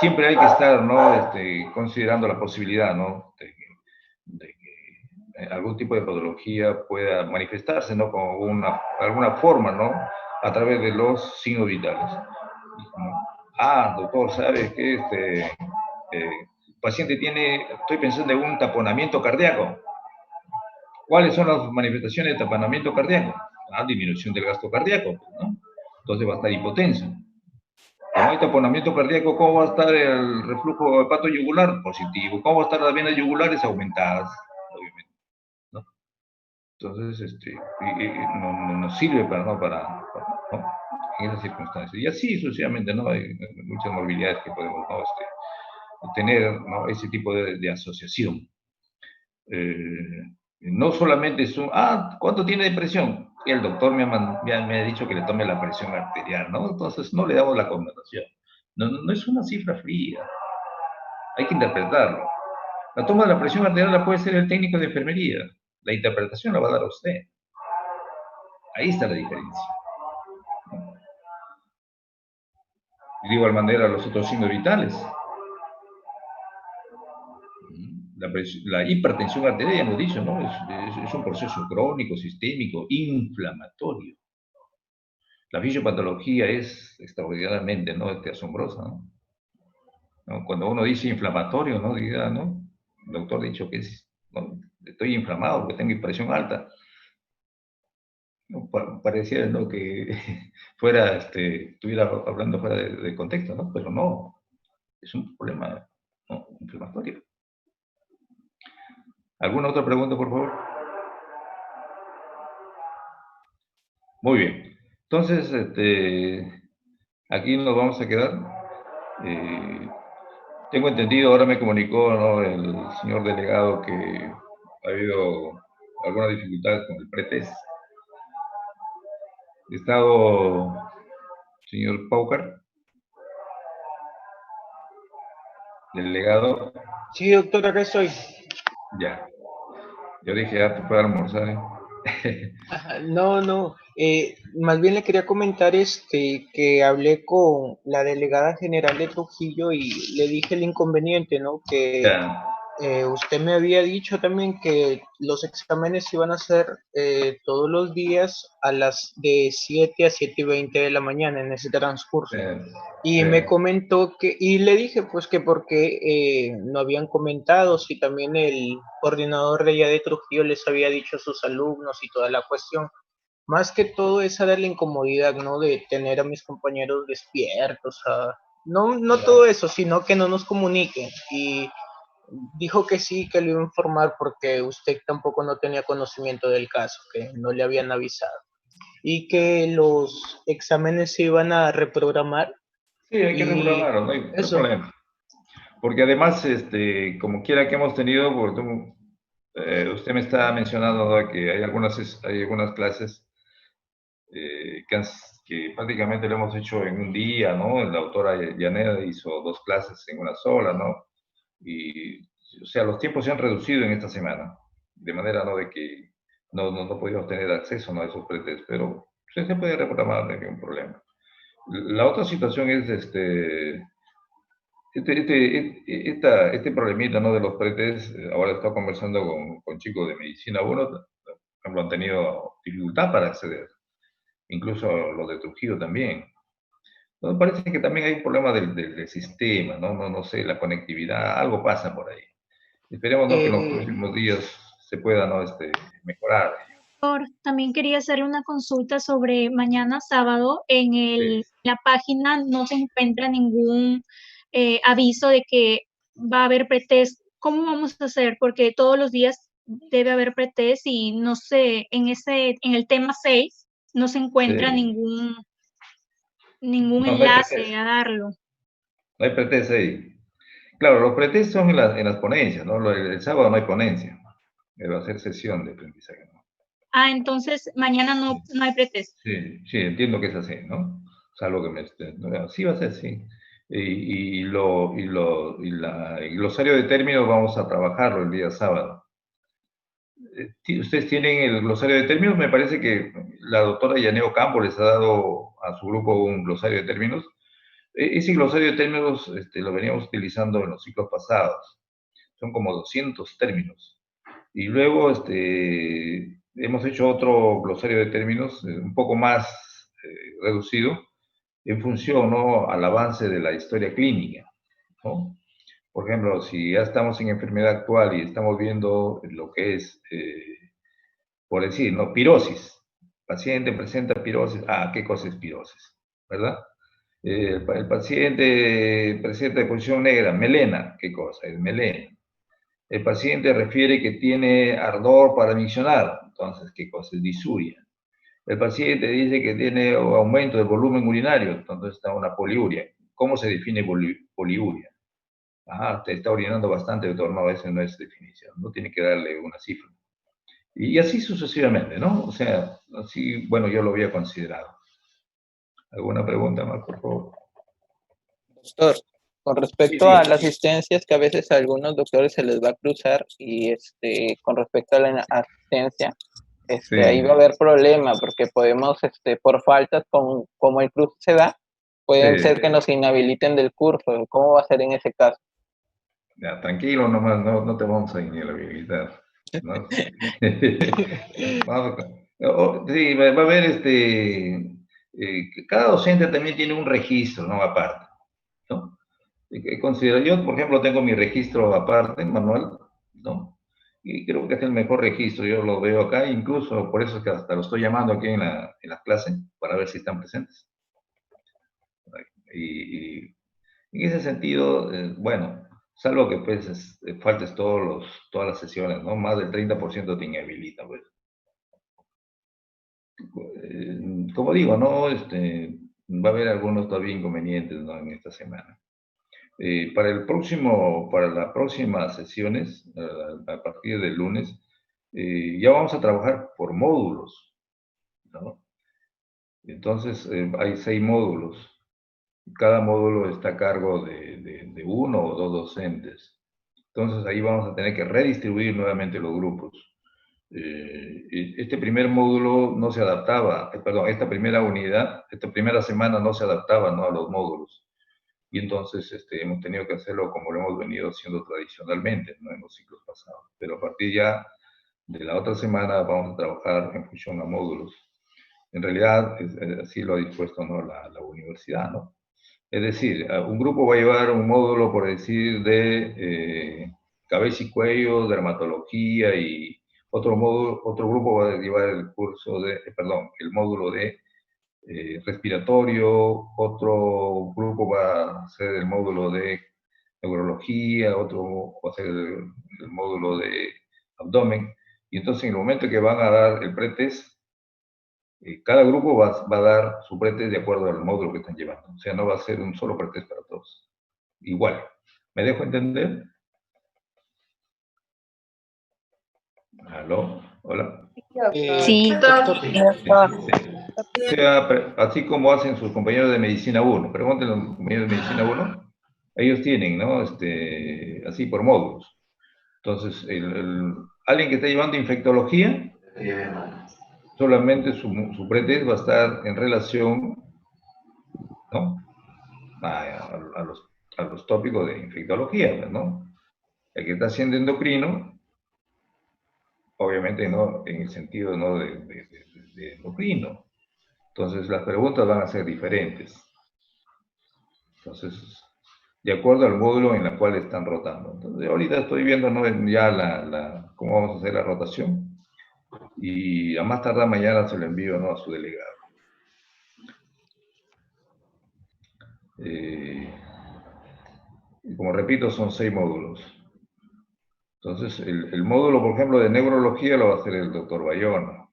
Siempre hay que estar, ¿no? Considerando la posibilidad, ¿no? De que algún tipo de patología pueda manifestarse, ¿no? Con alguna forma, ¿no? A través de los signos vitales. Ah, doctor, ¿sabe que el paciente estoy pensando en un taponamiento cardíaco? ¿Cuáles son las manifestaciones de taponamiento cardíaco? Disminución del gasto cardíaco, ¿no? Entonces va a estar hipotenso. Como hay taponamiento cardíaco, ¿cómo va a estar el reflujo hepatoyugular? Positivo. ¿Cómo va a estar las venas yugulares? Aumentadas, obviamente, ¿no? Entonces, no nos sirve ¿no? En esas circunstancias. Y así sucesivamente, ¿no? Hay muchas morbilidades que podemos, ¿no? tener, ¿no? Ese tipo de asociación. No solamente es ¿cuánto tiene de presión? El doctor me ha dicho que le tome la presión arterial, ¿no? Entonces no le damos la connotación. No es una cifra fría. Hay que interpretarlo. La toma de la presión arterial la puede hacer el técnico de enfermería. La interpretación la va a dar usted. Ahí está la diferencia. De igual manera, los otros signos vitales. La hipertensión arterial, ya hemos dicho, ¿no? Es un proceso crónico, sistémico, inflamatorio. La fisiopatología es extraordinariamente, ¿no? Asombrosa, ¿no? ¿No? Cuando uno dice inflamatorio, ¿no? Diga, ¿no? El doctor ha dicho que es, ¿no? Estoy inflamado porque tengo presión alta. No, pareciera, ¿no? Que fuera, estuviera hablando fuera de contexto, ¿no? Pero no, es un problema, ¿no? Inflamatorio. ¿Alguna otra pregunta, por favor? Muy bien. Entonces, aquí nos vamos a quedar. Tengo entendido, ahora me comunicó, ¿no? El señor delegado que ha habido alguna dificultad con el pretest. Estado, señor Paucar, delegado. Sí, doctor, acá estoy. Ya. Yo dije, ya te puedo almorzar, ¿eh? Ajá, no, no. Más bien le quería comentar que hablé con la delegada general de Trujillo y le dije el inconveniente, ¿no? Que Ya. usted me había dicho también que los exámenes se iban a hacer todos los días a las de 7 a 7:20 de la mañana en ese transcurso. Y me comentó y le dije pues que porque no habían comentado si también el coordinador de allá de Trujillo les había dicho a sus alumnos y toda la cuestión. Más que todo esa era la incomodidad, ¿no? De tener a mis compañeros despiertos, no todo eso, sino que no nos comuniquen. Y dijo que sí, que lo iba a informar porque usted tampoco no tenía conocimiento del caso, que no le habían avisado. Y que los exámenes se iban a reprogramar. Sí, hay que reprogramarlo, no hay problema. Porque además, como quiera que hemos tenido, usted me está mencionando, ¿no? Que hay algunas clases que prácticamente lo hemos hecho en un día, ¿no? La autora Yaneda hizo 2 clases en una sola, ¿no? Y, o sea, los tiempos se han reducido en esta semana, de manera, ¿no? De que no podíamos tener acceso, ¿no? A esos pretest, pero se puede reprogramar, no hay ningún problema. La otra situación es este problemita, ¿no? De los pretest. Ahora he estado conversando con chicos de medicina 1, por ejemplo, han tenido dificultad para acceder, incluso los de Trujillo también. Entonces parece que también hay un problema del sistema, ¿no? No sé, la conectividad, algo pasa por ahí. Esperemos, ¿no? Que en los próximos días se pueda, ¿no? Mejorar. También quería hacerle una consulta sobre mañana sábado. La página no se encuentra ningún aviso de que va a haber pretest. ¿Cómo vamos a hacer? Porque todos los días debe haber pretest y no sé, en el tema 6 no se encuentra ningún No hay enlace pretest. a darlo. No hay pretest ahí. Claro, los pretest son en las ponencias, ¿no? El sábado no hay ponencia. Va a ser sesión de aprendizaje, ¿no? Entonces mañana no hay pretest. Sí, entiendo que es así, ¿no? Salvo que sí va a ser, sí. Y el glosario de términos vamos a trabajarlo el día sábado. Ustedes tienen el glosario de términos, me parece que la doctora Yaneo Campo les ha dado a su grupo un glosario de términos. Ese glosario de términos lo veníamos utilizando en los ciclos pasados. Son como 200 términos. Y luego hemos hecho otro glosario de términos un poco más reducido en función, ¿no? Al avance de la historia clínica, ¿no? Por ejemplo, si ya estamos en enfermedad actual y estamos viendo lo que es, por decir, ¿no? Pirosis. Paciente presenta pirosis. ¿Qué cosa es pirosis? ¿Verdad? El paciente presenta deposición negra. Melena. ¿Qué cosa? Es melena. El paciente refiere que tiene ardor para miccionar. Entonces, ¿qué cosa? Es disuria. El paciente dice que tiene aumento del volumen urinario. Entonces está una poliuria. ¿Cómo se define poliuria? Te está orinando bastante, doctor. No, esa no es definición. No tiene que darle una cifra. Y así sucesivamente, ¿no? O sea, así, bueno, yo lo había considerado. ¿Alguna pregunta más, por favor? Doctor, con respecto a las asistencias que a veces a algunos doctores se les va a cruzar y con respecto a la asistencia, ahí va a haber problema porque podemos, por faltas como el cruce se da, pueden ser que nos inhabiliten del curso. ¿Cómo va a ser en ese caso? Ya, tranquilo nomás, no te vamos a inhabilitar, ¿no? Sí, va a haber que cada docente también tiene un registro, ¿no? Aparte, ¿no? Considero, yo, por ejemplo, tengo mi registro aparte, manual, ¿no? Y creo que es el mejor registro, yo lo veo acá, incluso por eso es que hasta lo estoy llamando aquí en la clase, para ver si están presentes. Y en ese sentido, bueno, salvo que pues faltes todas las sesiones, ¿no? Más del 30% te inhabilita, pues. Como digo, ¿no? Va a haber algunos todavía inconvenientes, ¿no? En esta semana. Para las próximas sesiones, a partir del lunes, ya vamos a trabajar por módulos, ¿no? Entonces, hay 6 módulos. Cada módulo está a cargo de 1 o 2 docentes. Entonces, ahí vamos a tener que redistribuir nuevamente los grupos. Este primer módulo no se adaptaba, perdón, esta primera unidad, esta primera semana no se adaptaba, ¿no? A los módulos. Y entonces hemos tenido que hacerlo como lo hemos venido haciendo tradicionalmente, ¿no? En los ciclos pasados. Pero a partir ya de la otra semana vamos a trabajar en función a módulos. En realidad, así lo ha dispuesto, ¿no? la universidad, ¿no? Es decir, un grupo va a llevar un módulo, por decir, de cabeza y cuello, dermatología, y otro grupo va a llevar el curso de, perdón, el módulo de respiratorio, otro grupo va a hacer el módulo de neurología, otro va a hacer el módulo de abdomen, y entonces en el momento que van a dar el pretest, cada grupo va a dar su pretest de acuerdo al módulo que están llevando, o sea, no va a ser un solo pretest para todos. Igual, ¿me dejo entender? ¿Aló? ¿Hola? Sí. Doctor, O sea, así como hacen sus compañeros de Medicina 1, pregúntenle a los compañeros de Medicina 1, ellos tienen, ¿no? Así por módulos. Entonces, alguien que está llevando infectología, solamente su pretest va a estar en relación, ¿no? A los tópicos de infectología, ¿no? El que está haciendo endocrino, obviamente no en el sentido, ¿no? de endocrino. Entonces, las preguntas van a ser diferentes. Entonces, de acuerdo al módulo en el cual están rotando. Entonces, ahorita estoy viendo, ¿no? Ya cómo vamos a hacer la rotación. Y a más tardar mañana se lo envío, ¿no? A su delegado. Como repito, son 6 módulos. Entonces, el módulo, por ejemplo, de neurología lo va a hacer el doctor Bayona.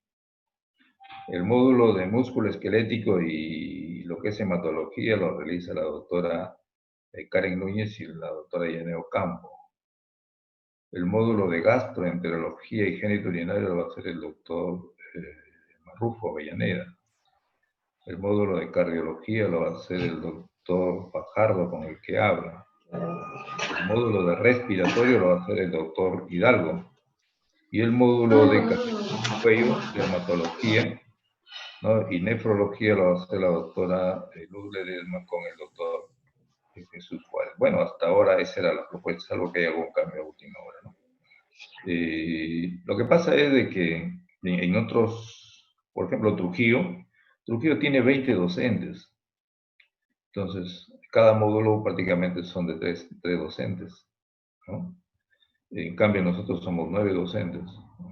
El módulo de músculo esquelético y lo que es hematología lo realiza la doctora Karen Núñez y la doctora Yaneo Campo. El módulo de gastroenterología y génito urinario lo va a hacer el doctor Marrufo Avellaneda. El módulo de cardiología lo va a hacer el doctor Fajardo, con el que habla. El módulo de respiratorio lo va a hacer el doctor Hidalgo. Y el módulo de cuello, dermatología, ¿no? Y nefrología lo va a hacer la doctora Luz Ledesma con el doctor Jesús Juárez. Bueno, hasta ahora esa era la propuesta, salvo que haya algún cambio a última hora, ¿no? Lo que pasa es de que en otros, por ejemplo, Trujillo tiene 20 docentes. Entonces, cada módulo prácticamente son de 3 docentes, ¿no? En cambio, nosotros somos 9 docentes.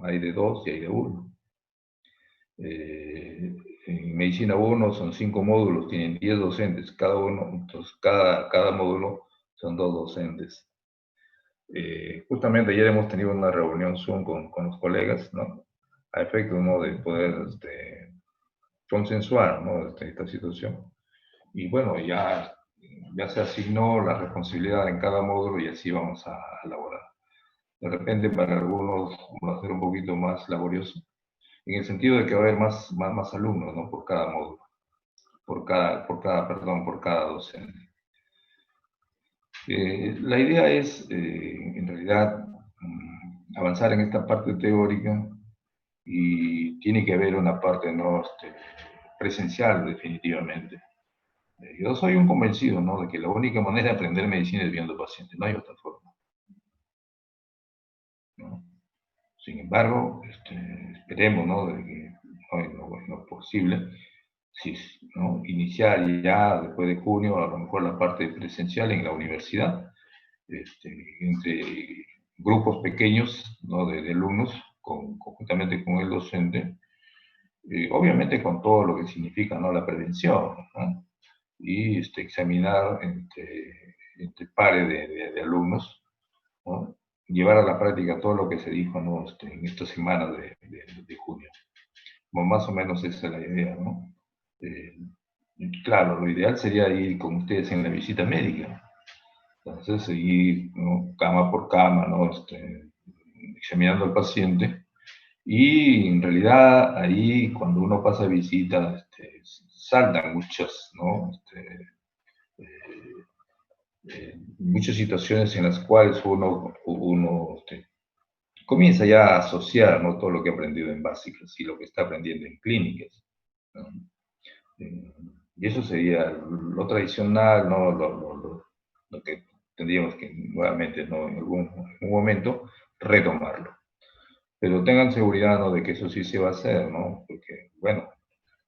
Hay de 2 y hay de 1. En Medicina 1 son 5 módulos, tienen 10 docentes cada uno. Entonces, cada módulo son 2 docentes. Justamente ayer hemos tenido una reunión Zoom con los colegas, ¿no? A efecto, ¿no? De poder consensuar, ¿no? Esta situación. Y bueno, ya se asignó la responsabilidad en cada módulo y así vamos a elaborar. De repente para algunos va a ser un poquito más laborioso, en el sentido de que va a haber más alumnos, ¿no? Por cada módulo, por cada docente. La idea es, en realidad, avanzar en esta parte teórica, y tiene que haber una parte, ¿no? Presencial, definitivamente. Yo soy un convencido, ¿no? De que la única manera de aprender medicina es viendo pacientes, no hay otra forma, ¿no? Sin embargo, esperemos, ¿no? De que no es posible, sí, ¿no? Iniciar ya después de junio, a lo mejor la parte presencial en la universidad, entre grupos pequeños, ¿no? de alumnos, conjuntamente con el docente, obviamente con todo lo que significa, ¿no? La prevención, ¿no? Y examinar entre pares de alumnos, ¿no? Llevar a la práctica todo lo que se dijo, ¿no? En esta semana de junio. Como más o menos esa es la idea, ¿no? Claro, lo ideal sería ir con ustedes en la visita médica. Entonces, seguir, ¿no? Cama por cama, ¿no? Examinando al paciente. Y en realidad ahí cuando uno pasa visita, saltan muchas, ¿no? Muchas situaciones en las cuales uno comienza ya a asociar, ¿no? Todo lo que ha aprendido en básicas y lo que está aprendiendo en clínicas, ¿no? Y eso sería lo tradicional, ¿no? Lo que tendríamos que nuevamente, ¿no? En algún momento retomarlo. Pero tengan seguridad, ¿no? De que eso sí se va a hacer, ¿no? Porque, bueno,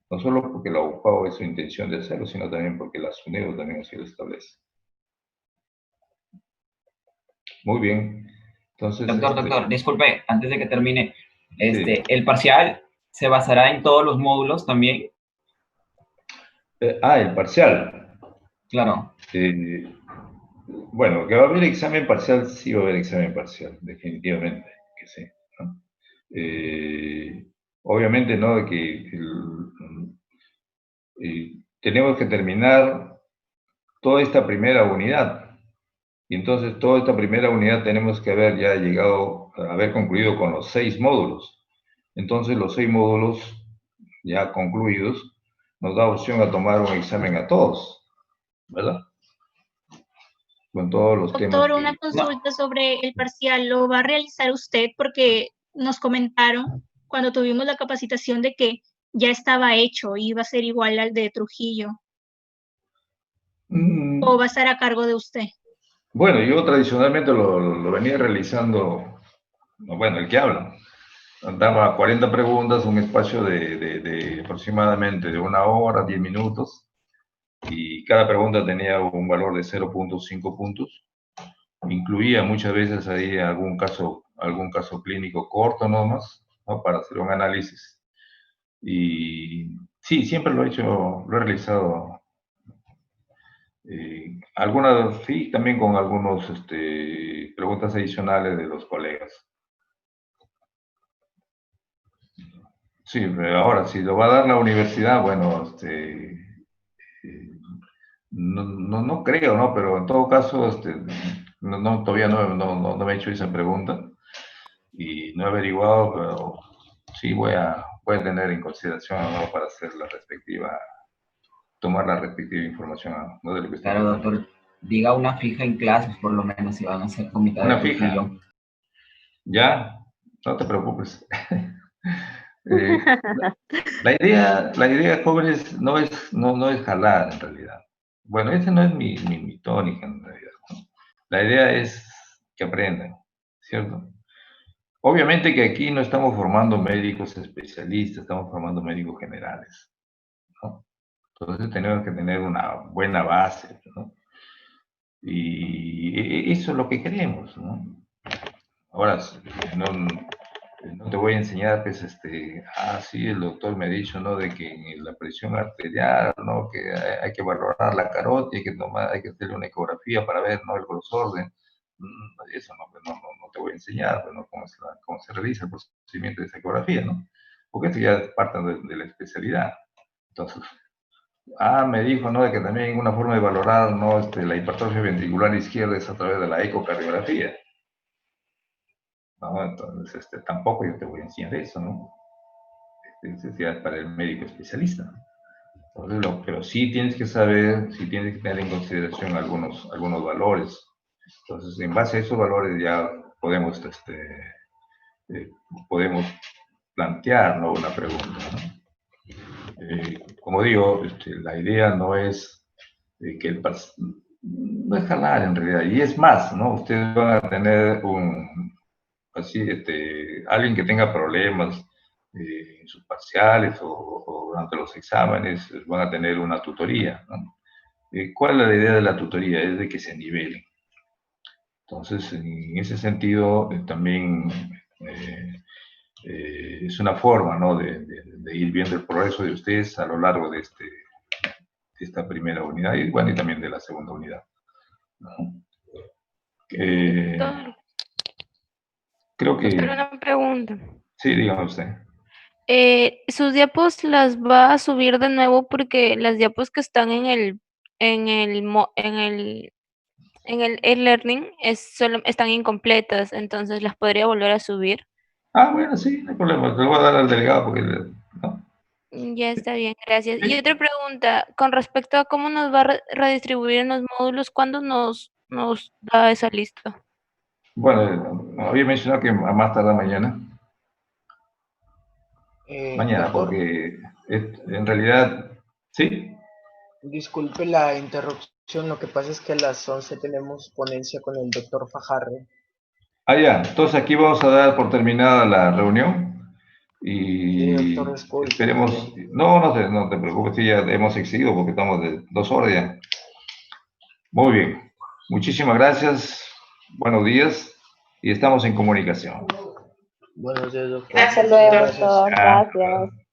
no solo porque la UPAO es su intención de hacerlo, sino también porque la SUNEDO también así lo establece. Muy bien. Entonces, Doctor, disculpe, antes de que termine, ¿el parcial se basará en todos los módulos también? El parcial. Claro. Bueno, que va a haber examen parcial, sí va a haber examen parcial, definitivamente, que sí, ¿no? Obviamente, ¿no? De que tenemos que terminar toda esta primera unidad. Y entonces toda esta primera unidad tenemos que haber ya llegado, haber concluido con los 6 módulos. Entonces los 6 módulos ya concluidos nos da opción a tomar un examen a todos, ¿verdad? Con todos los temas. Doctor, una consulta sobre el parcial, ¿lo va a realizar usted? Porque nos comentaron cuando tuvimos la capacitación de que ya estaba hecho, iba a ser igual al de Trujillo. ¿O va a estar a cargo de usted? Bueno, yo tradicionalmente lo venía realizando, bueno, el que habla. Daba 40 preguntas, un espacio de aproximadamente de 1 hora, 10 minutos, y cada pregunta tenía un valor de 0.5 puntos. Incluía muchas veces ahí algún caso clínico corto nomás, ¿no? Para hacer un análisis. Y sí, siempre lo he realizado. Algunas, sí, también con algunos preguntas adicionales de los colegas. Sí, ahora, si lo va a dar la universidad, bueno, no creo, ¿no? Pero en todo caso, todavía no me he hecho esa pregunta y no he averiguado, pero sí voy a tener en consideración, ¿no? Para hacer tomar la respectiva información, ¿no? De lo que está Claro, doctor. Diga una fija en clases, por lo menos, si van a hacer comité de Trujillo. Una fija. Ya, no te preocupes. La idea, jóvenes, no es jalar en realidad. Bueno, esa no es mi tónica en realidad, ¿no? La idea es que aprendan, ¿cierto? Obviamente que aquí no estamos formando médicos especialistas, estamos formando médicos generales, ¿no? Entonces tenemos que tener una buena base, ¿no? Y eso es lo que queremos, ¿no? Ahora, no te voy a enseñar, pues, sí, el doctor me ha dicho, ¿no? De que en la presión arterial, ¿no? Que hay que valorar la carótida, hay que hacerle una ecografía para ver, ¿no? El grosor de... Eso no te voy a enseñar, ¿no? Cómo se realiza el procedimiento de esa ecografía, ¿no? Porque esto ya es parte de la especialidad. Entonces, me dijo, ¿no? De que también una forma de valorar, ¿no? La hipertrofia ventricular izquierda es a través de la ecocardiografía. ¿No? Entonces, tampoco yo te voy a enseñar eso, ¿no? Eso ya es para el médico especialista. Entonces, pero sí tienes que saber, sí tienes que tener en consideración algunos valores. Entonces, en base a esos valores ya podemos plantear, ¿no? Una pregunta, ¿no? Como digo, la idea no es que no es jalar en realidad, y es más, ¿no? Ustedes van a tener alguien que tenga problemas en sus parciales o durante los exámenes van a tener una tutoría, ¿no? ¿Cuál es la idea de la tutoría? Es de que se nivelen. Entonces, en ese sentido, también es una forma, ¿no?, de ir viendo el progreso de ustedes a lo largo de esta primera unidad y, bueno, y también de la segunda unidad, ¿no? Creo que... Doctor, una pregunta. Sí, dígame usted. ¿Sus diapos las va a subir de nuevo? Porque las diapos que están en el e-learning están incompletas, entonces las podría volver a subir. Ah, bueno, sí, no hay problema. Te lo voy a dar al delegado porque... ¿no? Ya está bien, gracias. Y otra pregunta, con respecto a cómo nos va a redistribuir en los módulos, ¿cuándo nos da esa lista? Bueno, había mencionado que a más tardar mañana. Mañana, Doctor, porque en realidad... ¿Sí? disculpe la interrupción, lo que pasa es que a las 11 tenemos ponencia con el doctor Fajardo. Ah, ya, entonces aquí vamos a dar por terminada la reunión y Sí, doctor, disculpe, esperemos... No te preocupes, sí, ya hemos excedido porque estamos de 2 horas ya. Muy bien, muchísimas gracias, buenos días y estamos en comunicación. Buenos días, doctor. Hasta luego, Gracias. doctor. Gracias.